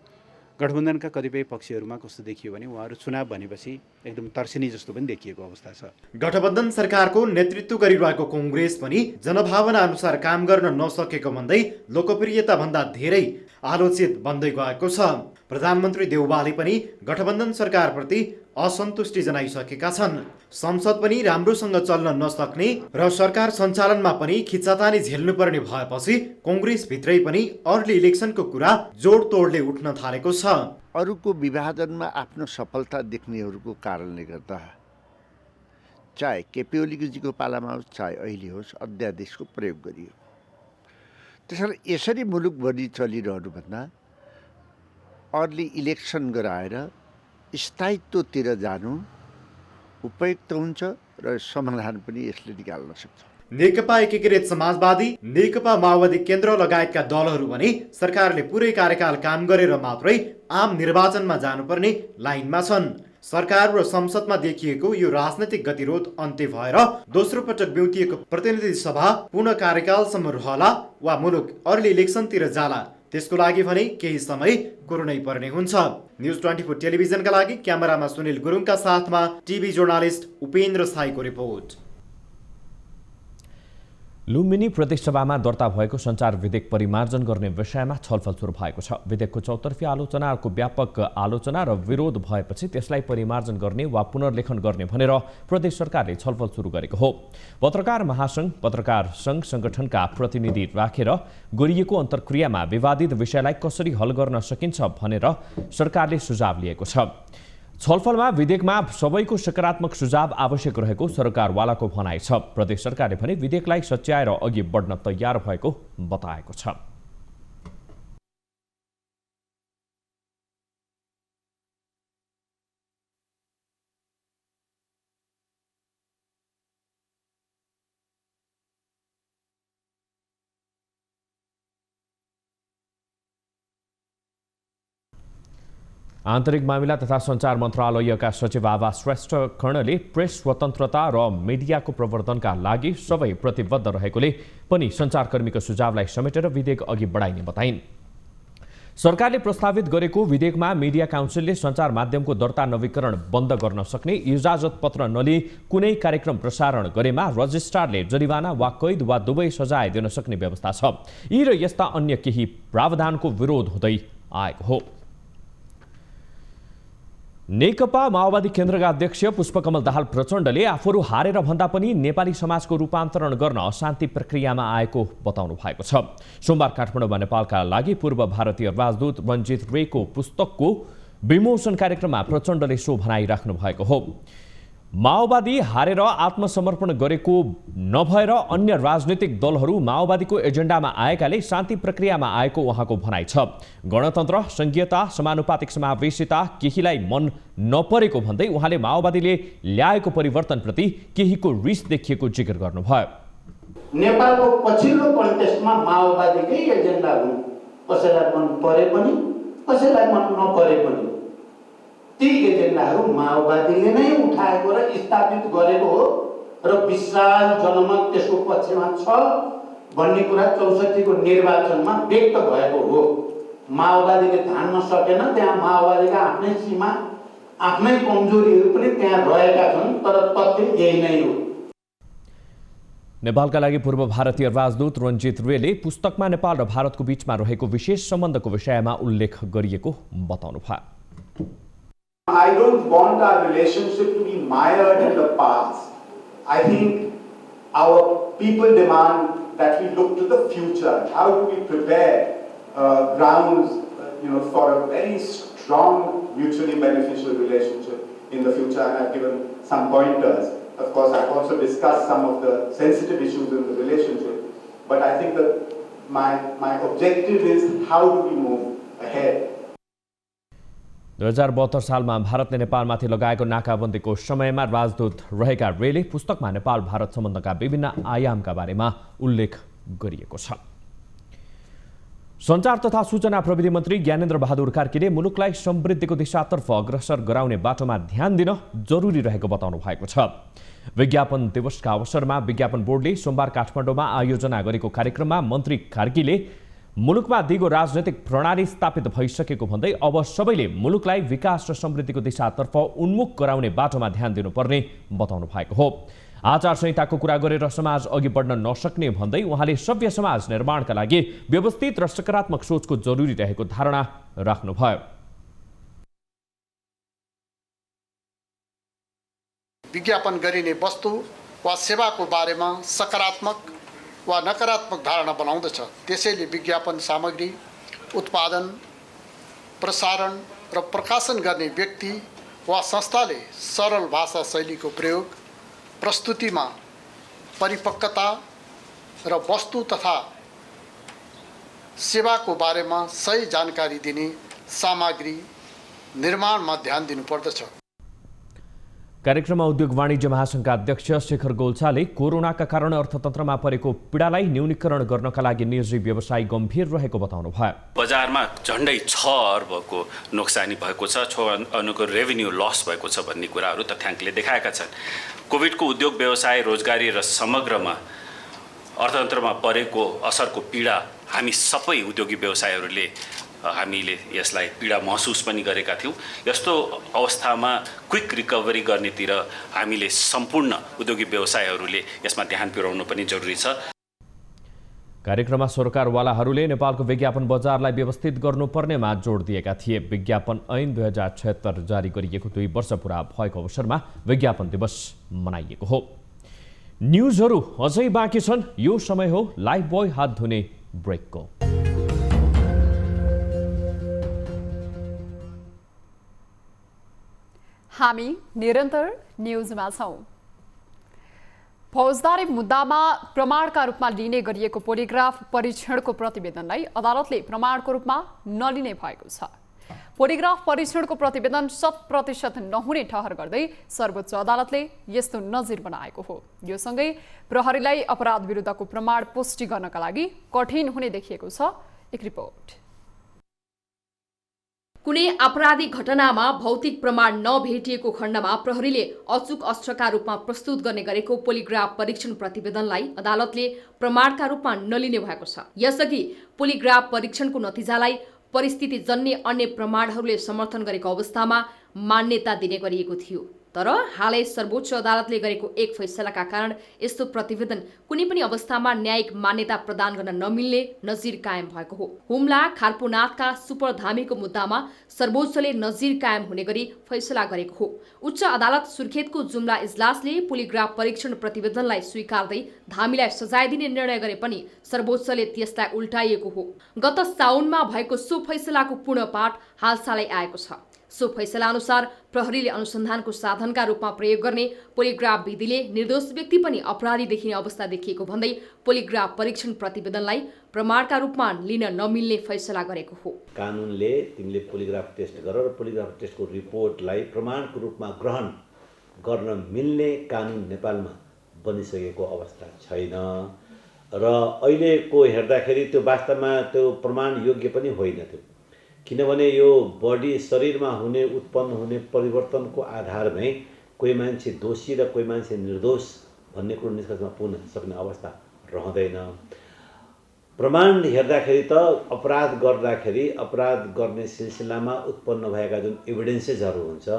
Speaker 10: गठबन्धनका कतिपय पक्षहरूमा कस्तो देखियो भने उहाँहरू चुनाव भनेपछि एकदम तर्सिनी जस्तो पनि देखिएको अवस्था छ।
Speaker 9: गठबन्धन सरकारको नेतृत्व गरिरहेको कांग्रेस पनि जनभावना अनुसार काम गर्न नसकेको भन्दै लोकप्रियता भन्दा धेरै आलोचित बन्दै गएको छ। प्रधानमन्त्री देउवाले पनि गठबन्धन सरकारप्रति असन्तुष्टि जनाइसकेका छन्। संसद पनि राम्रोसँग चल्न नसक्ने र सरकार सञ्चालनमा पनि खिच्चातानी झेल्नुपर्ने भएपछि कांग्रेस भित्रै पनि अर्ली इलेक्सनको कुरा जोडतोडले उठ्न थालेको छ।
Speaker 11: अरूको विभाजनमा आफ्नो सफलता देख्नेहरूको कारणले गर्दा चाहे केपी ओलीजीको पालामा होस् चाहे अहिले होस् अध्यादेशको प्रयोग गरियो। त्यसैले यसरी मुलुकभरि चलिरहनुभन्दा अर्ली इलेक्सन गराएर स्थायित्वतिर जानु उपयुक्त हुन्छ र समाधान पनि यसले निकाल्न सक्छ।
Speaker 9: नेकपा एकीकृत समाजवादी, नेकपा माओवादी केन्द्र लगायतका दलहरू भने सरकारले पुरै कार्यकाल काम गरेर मात्रै आम निर्वाचनमा जानुपर्ने लाइनमा छन्। सरकार र संसदमा देखिएको यो राजनैतिक गतिरोध अन्त्य भएर दोस्रो पटक बिउतिएको प्रतिनिधि सभा पुनः कार्यकालसम्म रहला वा मुलुक अर्ली इलेक्सनतिर जाला, त्यसको लागि भने केही समय कुर्नै पर्ने हुन्छ। न्युज 24 टेलिभिजनका लागि क्यामेरामा सुनिल गुरुङका साथमा टिभी जर्नलिस्ट उपेन्द्र साईको रिपोर्ट।
Speaker 2: लुम्बिनी प्रदेशसभामा दर्ता भएको सञ्चार विधेयक परिमार्जन गर्ने विषयमा छलफल सुरु भएको छ। विधेयकको चौतर्फी आलोचनाको व्यापक आलोचना र विरोध भएपछि त्यसलाई परिमार्जन गर्ने वा पुनर्लेखन गर्ने भनेर प्रदेश सरकारले छलफल सुरु गरेको हो। पत्रकार महासंघ, पत्रकार संघ संगठनका प्रतिनिधि राखेर गरिएको अन्तर्क्रियामा विवादित विषयलाई कसरी हल गर्न सकिन्छ भनेर सरकारले सुझाव लिएको छ। छलफलमा विधेयकमा सबैको सकारात्मक सुझाव आवश्यक रहेको सरकारवालाको भनाइ छ। प्रदेश सरकारले भने विधेयकलाई सच्याएर अघि बढ्न तयार भएको बताएको छ। आन्तरिक मामिला तथा सञ्चार मन्त्रालयका सचिव आभा श्रेष्ठ कर्णले प्रेस स्वतन्त्रता र मिडियाको प्रवर्धनका लागि सबै प्रतिबद्ध रहेकोले पनि सञ्चारकर्मीको सुझावलाई समेटेर विधेयक अघि बढाइने बताइन्। सरकारले प्रस्तावित गरेको विधेयकमा मिडिया काउन्सिलले सञ्चार माध्यमको दर्ता नवीकरण बन्द गर्न सक्ने, इजाजत पत्र नलिई कुनै कार्यक्रम प्रसारण गरेमा रजिस्ट्रारले जरिवाना वा कैद वा दुवै सजाय दिन सक्ने व्यवस्था छ। यी र यस्ता अन्य केही प्रावधानको विरोध हुँदै आएको हो। नेकपा माओवादी केन्द्रका अध्यक्ष पुष्पकमल दाहाल प्रचण्डले आफूहरू हारेर भन्दा पनि नेपाली समाजको रूपान्तरण गर्न अशान्ति प्रक्रियामा आएको बताउनु भएको छ। सोमबार काठमाडौँमा नेपालका लागि पूर्व भारतीय राजदूत रञ्जित रेको पुस्तकको विमोचन कार्यक्रममा प्रचण्डले सो भनाइ राख्नु भएको हो। माओवादी हारेर आत्मसमर्पण गरेको नभएर अन्य राजनीतिक दलहरू माओवादीको एजेन्डामा आएकाले शान्ति प्रक्रियामा आएको उहाँको भनाइ छ। गणतन्त्र, संघीयता, समानुपातिक समावेशिता केहीलाई मन नपरेको भन्दै उहाँले माओवादीले ल्याएको परिवर्तनप्रति केहीको रिस देखिएको जिकिर गर्नुभयो।
Speaker 12: नेपालको पछिल्लो कन्टेस्टमा माओवादीकै एजेन्डा हुन्, कसैलाई मन परे पनि कसैलाई मन नपरे पनि ती एजेन्डाहरू माओवादीले नै उठाएको र स्थापित गरेको हो र विशाल जनमत त्यसको पक्षमा छ भन्ने कुरा 64 को निर्वाचनमा व्यक्त भएको हो। माओवादीले धान्न सकेन, त्यहाँ माओवादीका आफ्नै सीमा, आफ्नै कमजोरीहरू पनि त्यहाँ रहेका छन्, तर तथ्य यही नै हो।
Speaker 2: नेपालका लागि पूर्व भारतीय राजदूत रञ्जित रेले पुस्तकमा नेपाल र भारतको बीचमा रहेको विशेष सम्बन्धको विषयमा उल्लेख गरिएको बताउनुभयो।
Speaker 13: I don't want our relationship to be mired in the past. I think our people demand that we look to the future. How do we prepare grounds, for a very strong, mutually beneficial relationship in the future? And I've given some pointers. Of course, I've also discussed some of the sensitive issues in the relationship. But I think that my objective is how do we move ahead.
Speaker 2: 2072 सालमा भारतले नेपालमाथि लगाएको नाकाबन्दीको समयमा राजदूत रहेका रेले पुस्तकमा नेपाल भारत सम्बन्धका विभिन्न आयामका बारेमा उल्लेख गरिएको छ। सञ्चार तथा सूचना प्रविधि मन्त्री ज्ञानेन्द्र बहादुर कार्कीले मुलुकलाई समृद्धिको दिशातर्फ अग्रसर गराउने बाटोमा ध्यान दिन जरुरी रहेको बताउनु भएको छ। विज्ञापन दिवसका अवसरमा विज्ञापन बोर्डले सोमबार काठमाडौँमा आयोजना गरेको कार्यक्रममा मन्त्री कार्कीले मुलुकमा दिगो राजनैतिक प्रणाली स्थापित भइसकेको भन्दै अब सबैले मुलुकलाई विकास र समृद्धिको दिशातर्फ उन्मुख गराउने बाटोमा ध्यान दिनुपर्ने बताउनु भएको हो। आचार संहिताको कुरा गरेर समाज अघि बढ्न नसक्ने भन्दै उहाँले सभ्य समाज निर्माणका लागि व्यवस्थित र सकारात्मक सोचको जरुरी रहेको धारणा राख्नुभयो।
Speaker 14: विज्ञापन गरिने वस्तु वा सेवाको बारेमा सकारात्मक वा नकारात्मक धारणा बनाउँदछ। त्यसैले विज्ञापन सामग्री उत्पादन, प्रसारण र प्रकाशन गर्ने व्यक्ति वा संस्थाले सरल भाषा शैलीको प्रयोग, प्रस्तुतिमा परिपक्वता र वस्तु तथा सेवाको बारेमा सही जानकारी दिने सामग्री निर्माणमा ध्यान दिनुपर्दछ।
Speaker 2: कार्यक्रममा उद्योग वाणिज्य महासंघका अध्यक्ष शेखर गोल्छाले कोरोनाका कारण अर्थतन्त्रमा परेको पीडालाई न्यूनीकरण गर्नका लागि निजी व्यवसाय गम्भीर रहेको बताउनुभयो।
Speaker 15: बजारमा झन्डै 6 अर्बको नोक्सानी भएको छ, 6 अर्बको रेभिन्यू लस भएको छ भन्ने कुराहरू तथ्याङ्कले देखाएका छन्। कोभिडको उद्योग व्यवसाय, रोजगारी र समग्रमा अर्थतन्त्रमा परेको असरको पीडा हामी सबै उद्योगी व्यवसायहरूले हामीले यसलाई पीडा महसुस पनि गरेका थियौँ। यस्तो अवस्थामा क्विक रिकभरी गर्नेतिर हामीले सम्पूर्ण उद्योगी व्यवसायहरूले यसमा ध्यान पुर्याउनु पनि जरुरी छ।
Speaker 2: कार्यक्रममा सरकारवालाहरूले नेपालको विज्ञापन बजारलाई व्यवस्थित गर्नुपर्नेमा जोड दिएका थिए। विज्ञापन ऐन 2076 जारी गरिएको 2 वर्ष पूरा भएको अवसरमा विज्ञापन दिवस मनाइएको हो। न्युजहरू अझै बाँकी छन्। यो समय हो लाइफ बोय हात धुने ब्रेकको।
Speaker 1: हामी निरन्तर न्युजमा छौं। फौजदारी मुद्दामा प्रमाणका रूपमा लिने गरिएको पोलिग्राफ परीक्षणको प्रतिवेदनलाई अदालतले प्रमाणको रूपमा नलिने भएको छ। पोलिग्राफ परीक्षणको प्रतिवेदन 100% नहुने ठहर गर्दै सर्वोच्च अदालतले यस्तो नजिर बनाएको हो। यो सँगै प्रहरीलाई अपराध विरुद्धको प्रमाण पुष्टि गर्नका लागि कठिन हुने देखिएको छ। एक रिपोर्ट।
Speaker 16: कुनै आपराधिक घटनामा भौतिक प्रमाण नभेटिएको खण्डमा प्रहरीले अचूक अस्त्रका रूपमा प्रस्तुत गर्ने गरेको पोलिग्राफ परीक्षण प्रतिवेदनलाई अदालतले प्रमाणका रूपमा नलिने भएको छ। यसअघि पोलिग्राफ परीक्षणको नतिजालाई परिस्थितिजन्य अन्य प्रमाणहरूले समर्थन गरेको अवस्थामा मान्यता दिने गरिएको थियो। तर हालै सर्वोच्च अदालतले गरेको एक फैसलाका कारण यस्तो प्रतिवेदन कुनै पनि अवस्थामा न्यायिक मान्यता प्रदान गर्न नमिल्ने नजिर कायम भएको हो। हुम्ला खालपोनाथका सुपरधामीको मुद्दामा सर्वोच्चले नजिर कायम हुने गरी फैसला गरेको हो। उच्च अदालत सुर्खेतको जुम्ला इजलासले पोलिग्राफ परीक्षण प्रतिवेदनलाई स्वीकार्दै धामीलाई सजाय दिने निर्णय गरे पनि सर्वोच्चले त्यसलाई उल्टाइएको हो। गत साउनमा भएको सो फैसलाको पूर्ण पाठ हालसालै आएको छ। सो फैसला अनुसार प्रहरीले अनुसन्धानको साधनका रूपमा प्रयोग गर्ने पोलिग्राफ विधिले निर्दोष व्यक्ति पनि अपराधी देखिने अवस्था देखिएको भन्दै पोलिग्राफ परीक्षण प्रतिवेदनलाई प्रमाणका रूपमा लिन नमिल्ने फैसला गरेको हो।
Speaker 17: कानुनले तिमीले पोलिग्राफ टेस्ट गर र पोलिग्राफ टेस्टको रिपोर्टलाई प्रमाणको रूपमा ग्रहण गर्न मिल्ने कानुन नेपालमा बनिसकेको अवस्था छैन र अहिलेको हेर्दाखेरि त्यो वास्तवमा त्यो प्रमाण योग्य पनि होइन त्यो, किनभने यो बडी शरीरमा हुने उत्पन्न हुने परिवर्तनको आधारमै कोही मान्छे दोषी र कोही मान्छे निर्दोष भन्ने कुरो निष्कर्षमा पुग्न सक्ने अवस्था रहँदैन। प्रमाण हेर्दाखेरि त अपराध गर्दाखेरि अपराध गर्ने सिलसिलामा उत्पन्न भएका जुन एभिडेन्सेसहरू हुन्छ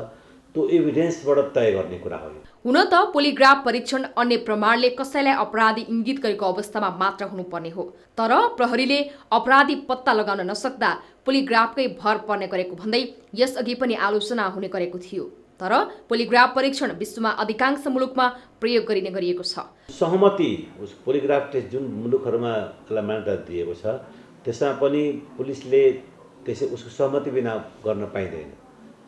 Speaker 17: त्यो एभिडेन्सबाट तय गर्ने कुरा हो।
Speaker 16: हुन त पोलिग्राफ परीक्षण अन्य प्रमाणले कसैलाई अपराधी इङ्गित गरेको अवस्थामा मात्र हुनुपर्ने हो, तर प्रहरीले अपराधी पत्ता लगाउन नसक्दा पोलिग्राफकै भर पर्ने गरेको भन्दै यसअघि पनि आलोचना हुने गरेको थियो। तर पोलिग्राफ परीक्षण विश्वमा अधिकांश मुलुकमा प्रयोग गरिने गरिएको छ।
Speaker 17: सहमति पोलिग्राफ टेस्ट जुन मुलुकहरूमा त्यसलाई मान्यता दिएको छ त्यसमा पनि पुलिसले त्यसै उसको सहमति बिना गर्न पाइँदैन,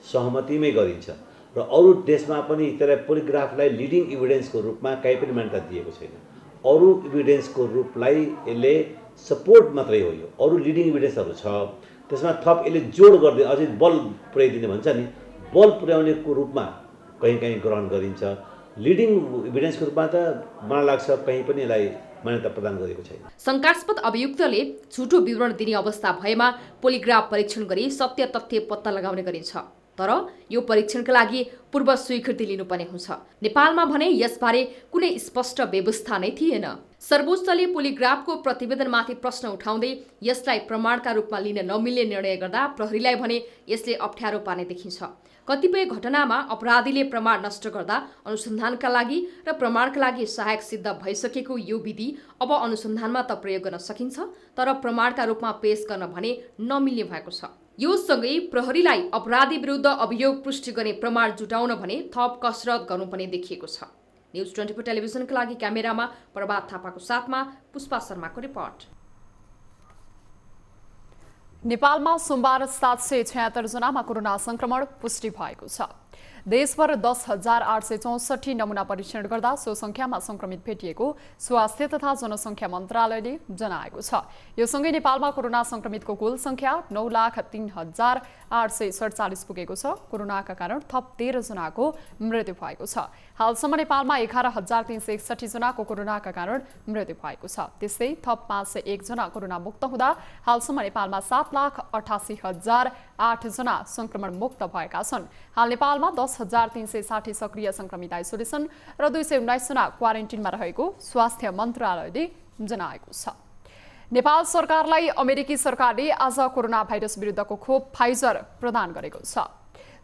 Speaker 17: सहमतिमै गरिन्छ र अरू देशमा पनि त्यसलाई पोलिग्राफलाई लिडिङ इभिडेन्सको रूपमा कहीँ पनि मान्यता दिएको छैन। अरू इभिडेन्सको रूपलाई यसले सपोर्ट मात्रै हो, यो अरू लिडिङ इभिडेन्सहरू छ त्यसमा थप यसले जोड गर्दै अझै बल पुर्याइदिने भन्छ नि, बल पुर्याउनेको रूपमा कहीँ कहीँ ग्रहण गरिन्छ। लिडिङ इभिडेन्सको रूपमा त मलाई लाग्छ कहीँ पनि यसलाई मान्यता प्रदान गरेको छैन।
Speaker 16: शङ्कास्पद अभियुक्तले झुटो विवरण दिने अवस्था भएमा पोलिग्राफ परीक्षण गरी सत्य तथ्य पत्ता लगाउने गरिन्छ, तर यो परीक्षणका लागि पूर्व स्वीकृति लिनुपर्ने हुन्छ। नेपालमा भने यसबारे कुनै स्पष्ट व्यवस्था नै थिएन। सर्वोच्चले पोलिग्राफको प्रतिवेदनमाथि प्रश्न उठाउँदै यसलाई प्रमाणका रूपमा लिन नमिल्ने निर्णय गर्दा प्रहरीलाई भने यसले अप्ठ्यारो पार्ने देखिन्छ। कतिपय घटनामा अपराधीले प्रमाण नष्ट गर्दा अनुसन्धानका लागि र प्रमाणका लागि सहायक सिद्ध भइसकेको यो विधि अब अनुसन्धानमा त प्रयोग गर्न सकिन्छ, तर प्रमाणका रूपमा पेश गर्न भने नमिल्ने भएको छ। यो सँगै प्रहरीलाई अपराधी विरुद्ध अभियोग पुष्टि गर्ने प्रमाण जुटाउन भने थप कसरत गर्नुपर्ने देखिएको छ। न्युज 24 टेलिभिजनका लागि क्यामेरामा प्रभात थापाको साथमा पुष्पा शर्माको रिपोर्ट।
Speaker 1: नेपालमा सोमबार 776 जनामा कोरोना संक्रमण पुष्टि भएको छ। देशभर 10,864 नमुना परीक्षण गर्दा सो संख्यामा संक्रमित भेटिएको स्वास्थ्य तथा जनसङ्ख्या मन्त्रालयले जनाएको छ। यो सँगै नेपालमा कोरोना संक्रमितको कुल संख्या 9,03,847 पुगेको छ। कोरोनाका कारण थप 13 जनाको मृत्यु भएको छ। हालसम्म नेपालमा 11,361 जनाको कोरोनाका कारण मृत्यु भएको छ। त्यस्तै थप 501 जना कोरोना मुक्त हुँदा हालसम्म नेपालमा 7,88,008 जना संक्रमण मुक्त भएका छन्। हाल नेपालमा 10,360 सक्रिय संक्रमित आइसोलेसन र 219 जना क्वारेन्टिनमा रहेको स्वास्थ्य मन्त्रालयले जनाएको छ। नेपाल सरकारलाई अमेरिकी सरकारले आज कोरोना भाइरस विरुद्धको खोप फाइजर प्रदान गरेको छ।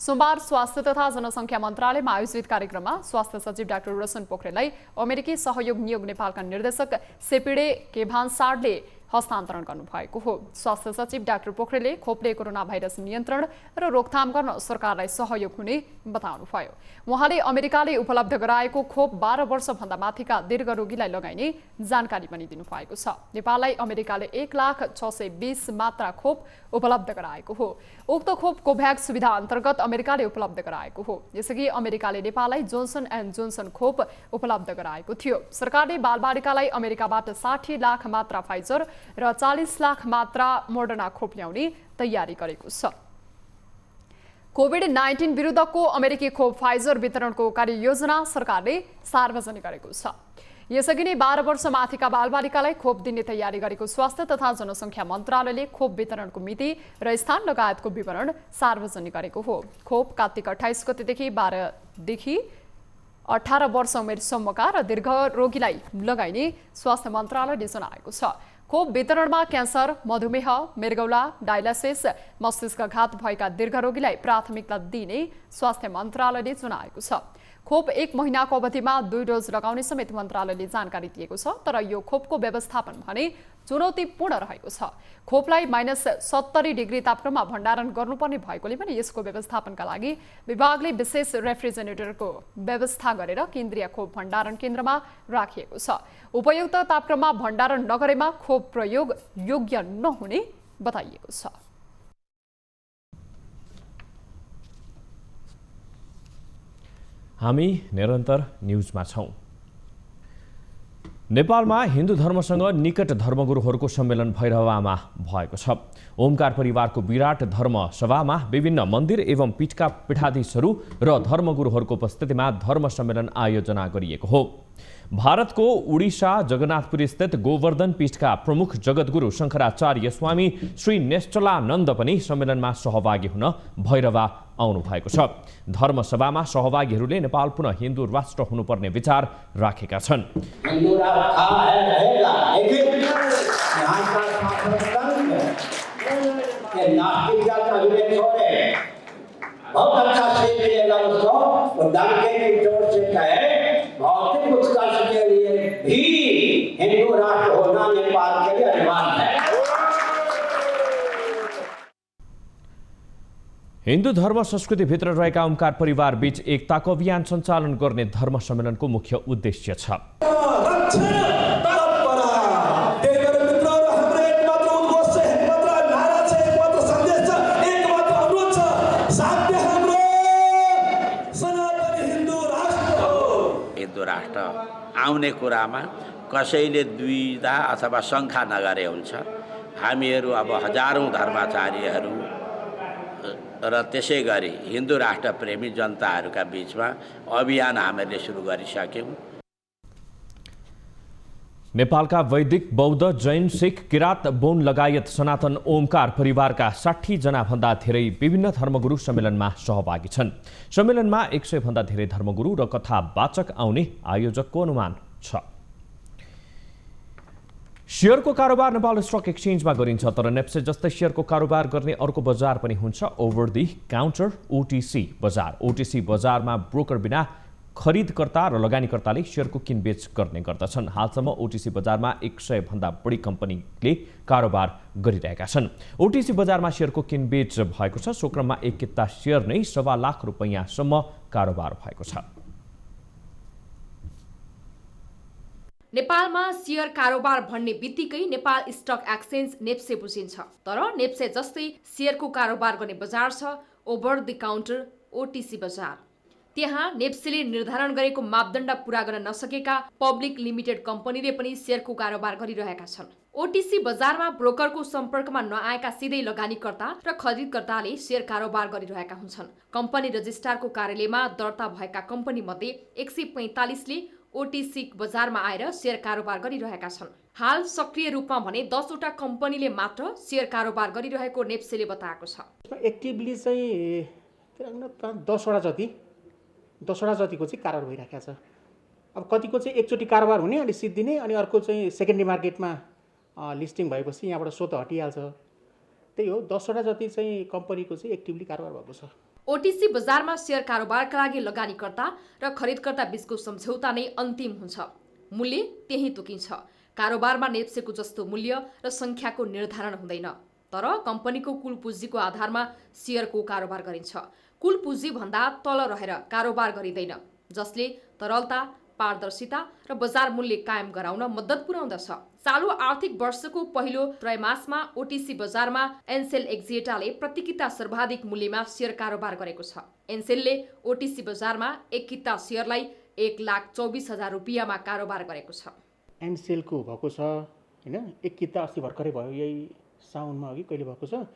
Speaker 1: सोमबार स्वास्थ्य तथा जनसङ्ख्या मन्त्रालयमा आयोजित कार्यक्रममा स्वास्थ्य सचिव डाक्टर रोशन पोखरेललाई अमेरिकी सहयोग नियोग नेपालका निर्देशक सेपिडे केभान्साडले हस्तान्तरण गर्नुभएको हो। स्वास्थ्य सचिव डाक्टर पोखरेलले खोपले कोरोना भाइरस नियन्त्रण र रोकथाम गर्न सरकारलाई सहयोग हुने बताउनुभयो। उहाँले अमेरिकाले उपलब्ध गराएको खोप 12 वर्षभन्दा माथिका दीर्घ रोगीलाई लगाइने जानकारी पनि दिनुभएको छ। नेपाललाई अमेरिकाले 1,620 मात्रा खोप उपलब्ध गराएको हो। उक्त खोप कोभ्याक्स सुविधा अन्तर्गत अमेरिकाले उपलब्ध गराएको हो। यसअघि अमेरिकाले नेपाललाई जोन्सन एन्ड जोन्सन खोप उपलब्ध गराएको थियो। सरकारले बालबालिकालाई अमेरिकाबाट 60 लाख मात्रा फाइजर र 40 लाख मात्रा मोडर्ना खोप ल्याउने तयारी गरेको छ। कोभिड-19 विरुद्धको अमेरिकी खोप फाइजर वितरणको कार्ययोजना सरकारले सार्वजनिक गरेको छ। यसअघि नै 12 वर्ष माथिका बालबालिकालाई खोप दिने तयारी गरेको स्वास्थ्य तथा जनसङ्ख्या मन्त्रालयले खोप वितरणको मिति र स्थान लगायतको विवरण सार्वजनिक गरेको हो। खोप कार्तिक 28 गतेदेखि 12 देखि 18 वर्ष उमेरसम्मका र दीर्घ रोगीलाई लगाइने स्वास्थ्य मन्त्रालयले जनाएको छ। खोप वितरणमा क्यान्सर, मधुमेह, मृगौला, डायलासिस, मस्तिष्कघात भएका दीर्घ रोगीलाई प्राथमिकता दिने स्वास्थ्य मन्त्रालयले जनाएको छ। खोप 1 महिनाको अवधिमा 2 डोज लगाउने समेत मन्त्रालयले जानकारी दिएको छ। तर यो खोपको व्यवस्थापन भने चुनौतीपूर्ण रहेको छ। खोपलाई -70 डिग्री तापक्रममा भण्डारण गर्नुपर्ने भएकोले पनि यसको व्यवस्थापनका लागि विभागले विशेष रेफ्रिजरेटरको व्यवस्था गरेर केन्द्रीय खोप भण्डारण केन्द्रमा राखिएको छ। उपयुक्त तापक्रममा भण्डारण नगरेमा खोप प्रयोग योग्य नहुने बताइएको छ।
Speaker 2: हामी निरन्तर न्युजमा छौँ। नेपालमा हिन्दू धर्मसँग निकट धर्मगुरुहरूको सम्मेलन भैरवामा भएको छ। ओमकार परिवारको विराट धर्म सभामा विभिन्न मन्दिर एवं पीठका पीठाधीशहरू र धर्मगुरुहरूको उपस्थितिमा धर्म सम्मेलन आयोजना गरिएको हो। भारतको उडिसा जगन्नाथपुरी स्थित गोवर्धन पीठका प्रमुख जगद्गुरु शङ्कराचार्य स्वामी श्री नेष्टलानन्द पनि सम्मेलनमा सहभागी हुन भैरवा आउनु भएको छ। धर्मसभामा सहभागीहरूले नेपाल पुनः हिन्दू राष्ट्र हुनुपर्ने विचार राखेका छन्।
Speaker 18: बहुत अच्छा से मिलेगा उसको, और डंके की जोर से कहे भौतिक उत्कर्ष के लिए भी हिंदू राष्ट्र होना नेपाल के लिए अनिवार्य है।
Speaker 2: हिन्दू धर्म संस्कृतिभित्र रहेका ओमकार परिवार बीच एकताको अभियान सञ्चालन गर्ने धर्म सम्मेलनको मुख्य उद्देश्य छ।
Speaker 19: राष्ट्र आउने कुरामा कसैले दुविधा अथवा शङ्का नगरे हुन्छ। हामीहरू अब हजारौँ धर्माचार्यहरू र त्यसै गरी हिन्दू राष्ट्र प्रेमी जनताहरूका बीचमा अभियान हामीले सुरु गरिसक्यौँ।
Speaker 2: नेपालका वैदिक, बौद्ध, जैन, सिख, किरात, बौन लगायत सनातन ओमकार परिवारका 60 जनाभन्दा धेरै विभिन्न धर्मगुरु सम्मेलनमा सहभागी छन्। सम्मेलनमा 100 भन्दा धेरै धर्मगुरु र कथावाचक आउने आयोजकको अनुमान छ। शेयरको कारोबार नेपाल स्टक एक्सचेन्जमा गरिन्छ, तर नेप्से जस्तै शेयरको कारोबार गर्ने अर्को बजार पनि हुन्छ, ओभर द काउन्टर ओटिसी बजार। ओटिसी बजारमा ब्रोकर बिना खरिदकर्ता र लगानीकर्ताले शेयरको किनबेच गर्ने गर्दछन्। हालसम्म ओटिसी बजारमा 100 भन्दा बढी कम्पनीले कारोबार गरिरहेका छन्। ओटिसी बजारमा शेयरको किनबेच भएको छ। सो क्रममा एक किता शेयर नै 1.25 लाख रुपैयाँसम्म कारोबार भएको छ।
Speaker 16: नेपालमा शेयर कारोबार भन्ने बित्तिकै नेपाल स्टक एक्सचेन्ज नेप्से बुझिन्छ, तर नेप्से जस्तै शेयरको कारोबार गर्ने बजार छ ओभर द काउन्टर ओटिसी बजार। त्यहाँ नेप्सेले निर्धारण गरेको मापदण्ड पूरा गर्न नसकेका पब्लिक लिमिटेड कम्पनीले पनि शेयरको कारोबार गरिरहेका छन्। ओटिसी बजारमा ब्रोकरको सम्पर्कमा नआएका सिधै लगानीकर्ता र खरिदकर्ताले शेयर कारोबार गरिरहेका हुन्छन्। कम्पनी रजिस्ट्रारको कार्यालयमा दर्ता भएका कम्पनी मध्ये 145ले ओटिसी बजारमा आएर शेयर कारोबार गरिरहेका छन्। हाल सक्रिय रूपमा भने 10 वटा कम्पनीले मात्र शेयर कारोबार गरिरहेको नेप्सेले बताएको छ।
Speaker 20: एक्टिभली चाहिँ 10 वटा जतिको चाहिँ कारोबार भइरहेको छ। अब कतिको चाहिँ एकचोटि कारोबार हुने अनि सिद्धिने, अनि अर्को चाहिँ सेकेन्डरी मार्केटमा लिस्टिङ भएपछि यहाँबाट स्वतः हटिहाल्छ। त्यही हो, 10 वटा जति चाहिँ कम्पनीको चाहिँ एक्टिभली कारोबार भएको छ।
Speaker 16: ओटिसी बजारमा शेयर कारोबारका लागि लगानीकर्ता र खरिदकर्ता बीचको सम्झौता नै अन्तिम हुन्छ। मूल्य त्यही तोकिन्छ। कारोबारमा नेप्सेको जस्तो मूल्य र संख्याको निर्धारण हुँदैन, तर कम्पनीको कुल पुँजीको आधारमा शेयरको कारोबार गरिन्छ। कुल पुँजी भन्दा तल रहेर कारोबार गरिँदैन, जसले तरलता, पारदर्शिता र बजार मूल्य कायम गराउन मद्दत पुर्याउँदछ। चालु आर्थिक वर्षको पहिलो त्रैमासमा ओटिसी बजारमा एनसेल एक्जिएटाले प्रतिकिता सर्वाधिक मूल्यमा शेयर कारोबार गरेको छ। एनसेलले ओटिसी बजारमा एक किता शेयरलाई 1,24,000 रुपियाँमा कारोबार गरेको छ।
Speaker 20: एनसेलको भएको छ हैन, एक किता अस्ति भर्खरै भयो, यही साउनमा अघि कहिले भएको छ।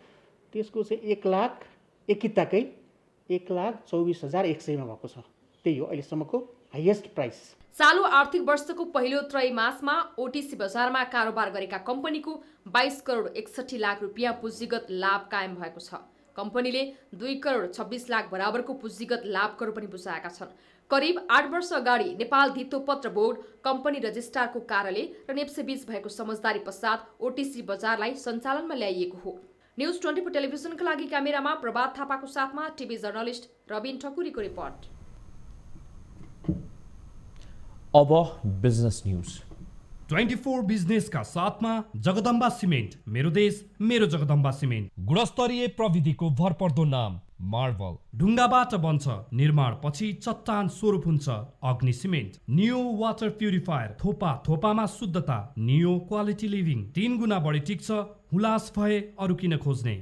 Speaker 20: त्यसको चाहिँ 1 लाख एक किताकै 1,24,100 मा भएको छ। त्यही हो अहिलेसम्मको हाइएस्ट प्राइस।
Speaker 16: चालु आर्थिक वर्षको पहिलो त्रैमासमा ओटिसी बजारमा कारोबार गरेका कम्पनीको 22 करोड 61 लाख रुपियाँ पुँजीगत लाभ कायम भएको छ। कम्पनीले 2 करोड 26 लाख बराबरको पुँजीगत लाभकहरू पनि बुझाएका छन्। करिब 8 वर्ष अगाडि नेपाल धितोपत्र बोर्ड, कम्पनी रजिस्ट्रारको कार्यालय र नेप्से बीच भएको समझदारी पश्चात ओटिसी बजारलाई सञ्चालनमा ल्याइएको हो। न्युज 24 टेलिभिजनका लागि क्यामेरामा प्रभात थापाको साथमा टिभी जर्नलिस्ट रबिन ठकुरीको रिपोर्ट।
Speaker 2: अब बिजनेस न्यूज
Speaker 21: 24 बिजनेस का साथमा जगदम्बा सिमेन्ट, मेरो देश मेरो जगदम्बा सिमेन्ट। गुणस्तरीय प्रविधिको भरपर्दो नाम मार्बल। ढुङ्गाबाट बन्छ, निर्माण पछि चट्टान स्वरूप हुन्छ। अग्नि सिमेन्ट, नियो वाटर प्युरिफायर, थोपा थोपामा शुद्धता, नियो क्वालिटी लिभिङ। 3 गुणा बढी टिक्छ, हुलास भए अरू किन खोज्ने।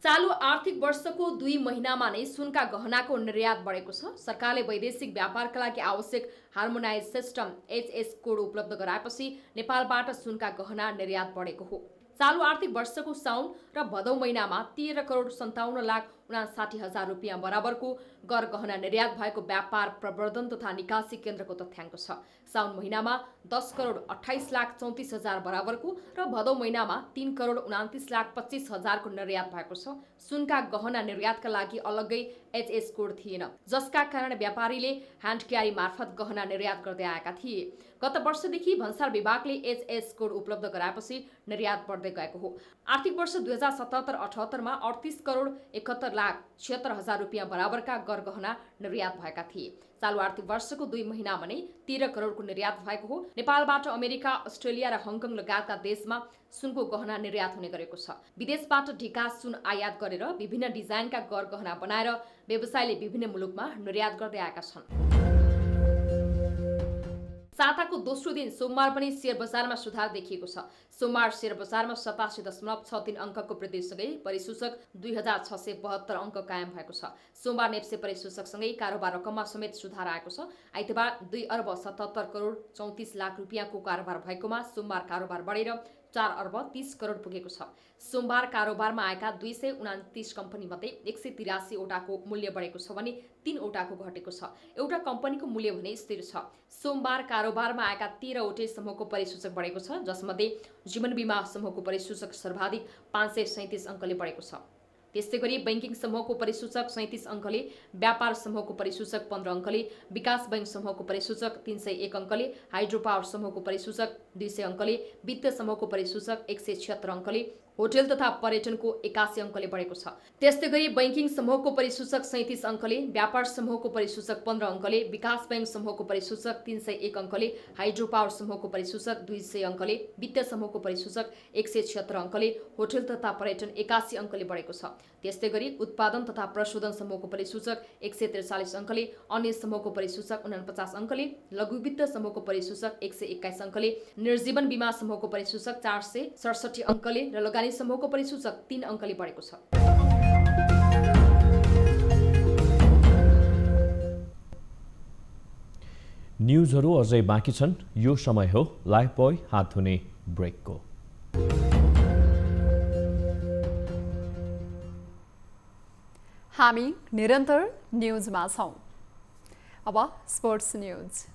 Speaker 16: चालु आर्थिक वर्षको 2 महिनामा नै सुनका गहनाको निर्यात बढेको छ। सरकारले वैदेशिक व्यापारका लागि आवश्यक हार्मोनाइज सिस्टम HS कोड उपलब्ध गराएपछि नेपालबाट सुनका गहना निर्यात बढेको हो। चालु आर्थिक वर्षको साउन र भदौ महिनामा 13 करोड 57 लाख 59 हजार रुपियाँ बराबरको गरगहना निर्यात भएको व्यापार प्रवर्धन तथा निकासी केन्द्रको तथ्याङ्क छ। साउन महिनामा 10 करोड 28 लाख 34 हजार बराबरको र भदौ महिनामा 3 करोड 29 लाख 25 हजारको निर्यात भएको छ। सुनका गहना निर्यातका लागि अलग्गै HS कोड थिएन, जसका कारण व्यापारीले ह्यान्ड क्यारी मार्फत गहना निर्यात गर्दै आएका थिए। गत वर्षदेखि भन्सार विभागले HS कोड उपलब्ध गराएपछि निर्यात बढ्दै गएको हो। आर्थिक वर्ष 2077-78 मा 38 करोड 71 लाख 76 हजार रुपियाँ बराबरका गरगहना निर्यात भएका थिए। चालु आर्थिक वर्षको 2 महिनामा नै 13 करोडको निर्यात भएको हो। नेपालबाट अमेरिका, अस्ट्रेलिया र हङकङ लगायतका देशमा सुनको गहना निर्यात हुने गरेको छ। विदेशबाट ढिका सुन आयात गरेर विभिन्न डिजाइनका गरगहना बनाएर व्यवसायले विभिन्न मुलुकमा निर्यात गर्दै आएका छन्। साताको दोस्रो दिन सोमबार पनि शेयर बजारमा सुधार देखिएको छ। सोमबार शेयर बजारमा 87.63 अङ्कको वृद्धिसँगै परिसूचक 2672 अङ्क कायम भएको छ। सोमबार नेप्से परिसूचकसँगै कारोबार रकममा समेत सुधार आएको छ। आइतबार 2 अर्ब 77 करोड 34 लाख रुपियाँको कारोबार भएकोमा सोमबार कारोबार बढेर 4 अर्ब 30 करोड पुगेको छ। सोमबार कारोबारमा आएका 229 कम्पनी मध्ये 183 वटाको मूल्य बढेको छ भने 3 वटाको घटेको छ। एउटा कम्पनीको मूल्य भने स्थिर छ। सोमबार कारोबारमा आएका 13 वटै समूहको परिसूचक बढेको छ, जसमध्ये जीवन बीमा समूहको परिसूचक सर्वाधिक 537 अङ्कले बढेको छ। त्यस्तै गरी बैंकिङ समूहको परिसूचक 37 अङ्कले, व्यापार समूहको परिसूचक 15 अङ्कले, विकास बैंक समूहको परिसूचक 301 अङ्कले, हाइड्रो पावर समूहको परिसूचक 200 अङ्कले, वित्त समूहको परिसूचक 176 अङ्कले, होटल तथा पर्यटनको 81 अङ्कले बढेको छ। त्यस्तै गरी बैंकिङ समूहको परिसूचक 37 अङ्कले, व्यापार समूहको परिसूचक 15 अङ्कले, विकास बैंक समूहको परिसूचक 301 अङ्कले, हाइड्रो पावर समूहको परिसूचक 200 अङ्कले, वित्त समूहको परिसूचक 176 अङ्कले, होटल तथा पर्यटन 81 अङ्कले बढेको छ। त्यस्तै गरी उत्पादन तथा प्रशोधन समूहको परिसूचक 143 अङ्कले, अन्य समूहको परिसूचक 49 अङ्कले, लघु वित्त समूहको परिसूचक 121 अङ्कले, निर्जीवन बीमा समूहको परिसूचक 467 अङ्कले र लगानी समूहको परिसूचक 3 अङ्कले बढेको छ।
Speaker 2: न्युजहरू अझै बाँकी छन्। यो समय हो लाइफ बोय हात धुने ब्रेकको।
Speaker 1: हामी निरन्तर न्युजमा छौँ। अब स्पोर्ट्स न्युज।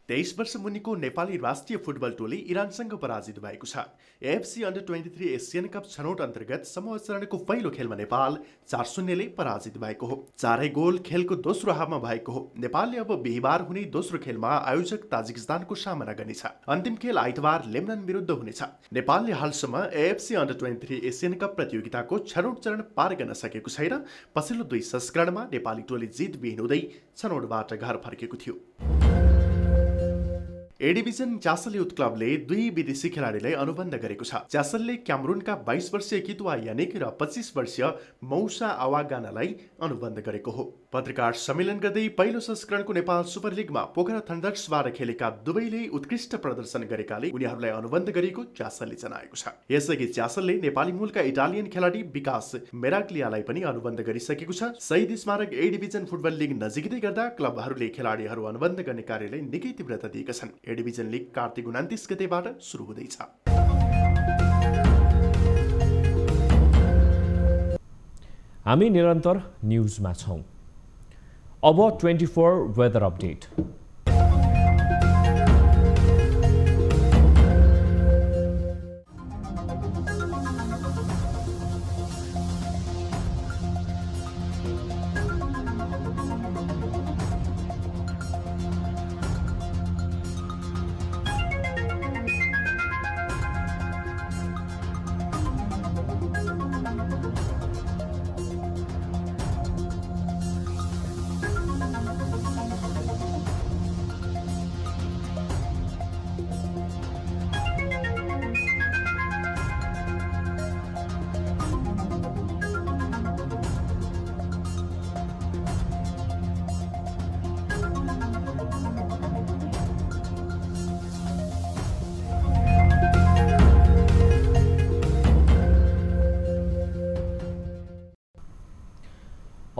Speaker 4: तेइस वर्ष मुनिको नेपाली राष्ट्रिय फुटबल टोली इरानसँग पराजित भएको छ। एएफसी अन्डर-23 एसियन कप छनौट अन्तर्गत समूह चरणको पहिलो खेलमा नेपाल 4-0ले पराजित भएको हो। चारै गोल खेलको दोस्रो हाफमा भएको हो। नेपालले अब बिहिबार हुने दोस्रो खेलमा आयोजक ताजिकिस्तानको सामना गर्नेछ। अन्तिम खेल आइतबार लेबनान विरुद्ध हुनेछ। नेपालले हालसम्म एएफसी अन्डर-23 एसियन कप प्रतियोगिताको छनौट चरण पार गर्न सकेको छैन। पछिल्लो 2 संस्करणमा नेपाली टोली जित विहीन हुँदै छनौटबाट घर फर्केको थियो। ए डिभिजन च्यासल युथ क्लबले 2 विदेशी खेलाडीलाई अनुबन्ध गरेको छ। च्यासलले क्यामरूनका 22 वर्षीय कितुवा यानिक र 25 वर्षीय मौसा आवागानालाई अनुबन्ध गरेको हो। पत्रकार सम्मेलन गर्दै पहिलो संस्करणको नेपाल सुपर लिगमा पोखरा थन्डर्सबाट खेलेका दुवैले उत्कृष्ट प्रदर्शन गरेकाले उनीहरूलाई अनुबन्ध गरेको च्यासलले जनाएको छ। यसअघि च्यासलले नेपाली मूलका इटालियन खेलाडी विकास मेराग्लियालाई पनि अनुबन्ध गरिसकेको छ। शहीद स्मारक ए डिभिजन फुटबल लिग नजिकै गर्दा क्लबहरूले खेलाडीहरू अनुबन्ध गर्ने कार्यलाई निकै तीव्रता दिएका छन्। ए डिभिजन लिग कार्तिक 29 गतेबाट सुरु हुँदैछ।
Speaker 2: हामी निरन्तर न्युजमा छौँ। अब 24 वेदर अपडेट।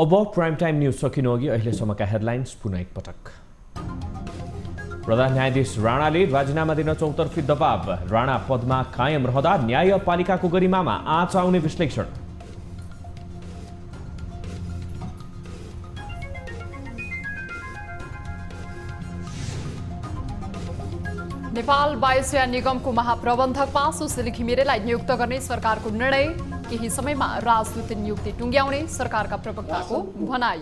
Speaker 2: अब प्राइम टाइम न्यूज सकिनु अघि अहिलेसम्मका हेडलाइन्स पुनः एकपटक। प्रधान न्यायाधीश राणाले राजीनामा दिन चौतर्फी दबाव, राणा पदमा कायम रहँदा न्यायपालिकाको गरिमामा आँच आउने विश्लेषण।
Speaker 1: नेपाल वायुसेना निगमको महाप्रबन्धकमा सुशील घिमिरेलाई नियुक्त गर्ने सरकारको निर्णय, केही समयमा राजदूत नियुक्ति टुङ्ग्याउने सरकारका प्रवक्ताको भनाई।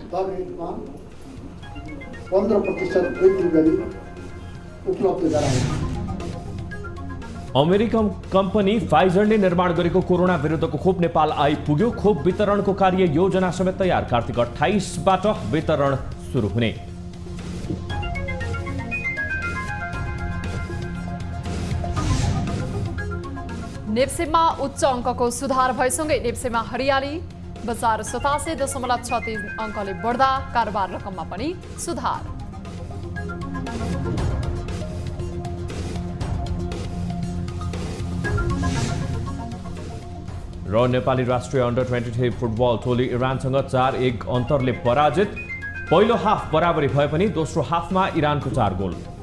Speaker 3: 15% वृद्धि गरी उपलब्ध गरायो।
Speaker 2: अमेरिकन कम्पनी फाइजरले निर्माण गरेको कोरोना विरुद्धको खोप नेपाल आइपुग्यो। खोप वितरणको कार्य योजना समेत तयार। कार्तिक 28बाट वितरण सुरु हुने।
Speaker 1: नेप्सेमा उच्च अङ्कको सुधार भएसँगै नेप्सेमा हरियाली, बजार 87.36 अङ्कले बढ्दा कारोबार रकममा पनि सुधार।
Speaker 2: र नेपाली राष्ट्रिय अन्डर 23 फुटबल टोली इरानसँग 4-1 अन्तरले पराजित। पहिलो हाफ बराबरी भए पनि दोस्रो हाफमा इरानको 4 गोल।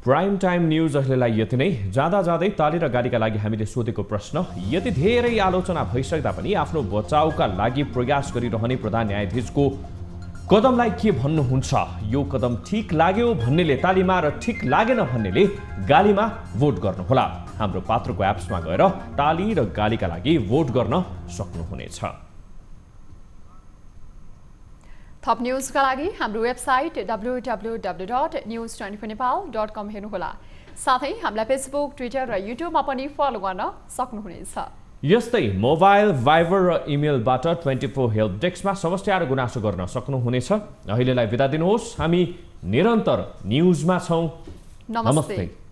Speaker 2: प्राइम टाइम न्यूज अहिलेलाई यति नै। जाँदा जाँदै ताली र गालीका लागि हामीले सोधेको प्रश्न, यति धेरै आलोचना भइसक्दा पनि आफ्नो बचाउका लागि प्रयास गरिरहने प्रधान न्यायाधीशको कदमलाई के भन्नुहुन्छ? यो कदम ठिक लाग्यो भन्नेले तालीमा र ठिक लागेन भन्नेले गालीमा भोट गर्नुहोला। हाम्रो पात्रको एप्समा गएर ताली र गालीका लागि भोट गर्न सक्नुहुनेछ।
Speaker 1: थप न्यूजका लागि हाम्रो वेबसाइट www.news24nepal.com हेर्नुहोला। साथै हामीलाई फेसबुक, ट्विटर र युट्युबमा पनि फलो गर्न सक्नुहुनेछ।
Speaker 2: यस्तै मोबाइल, भाइबर र इमेलबाट 24 हेल्प डेस्कमा समस्या र गुनासो गर्न सक्नुहुनेछ। अहिलेलाई बिदा दिनुहोस्। हामी निरन्तर न्युजमा छौँ।
Speaker 1: नमस्ते।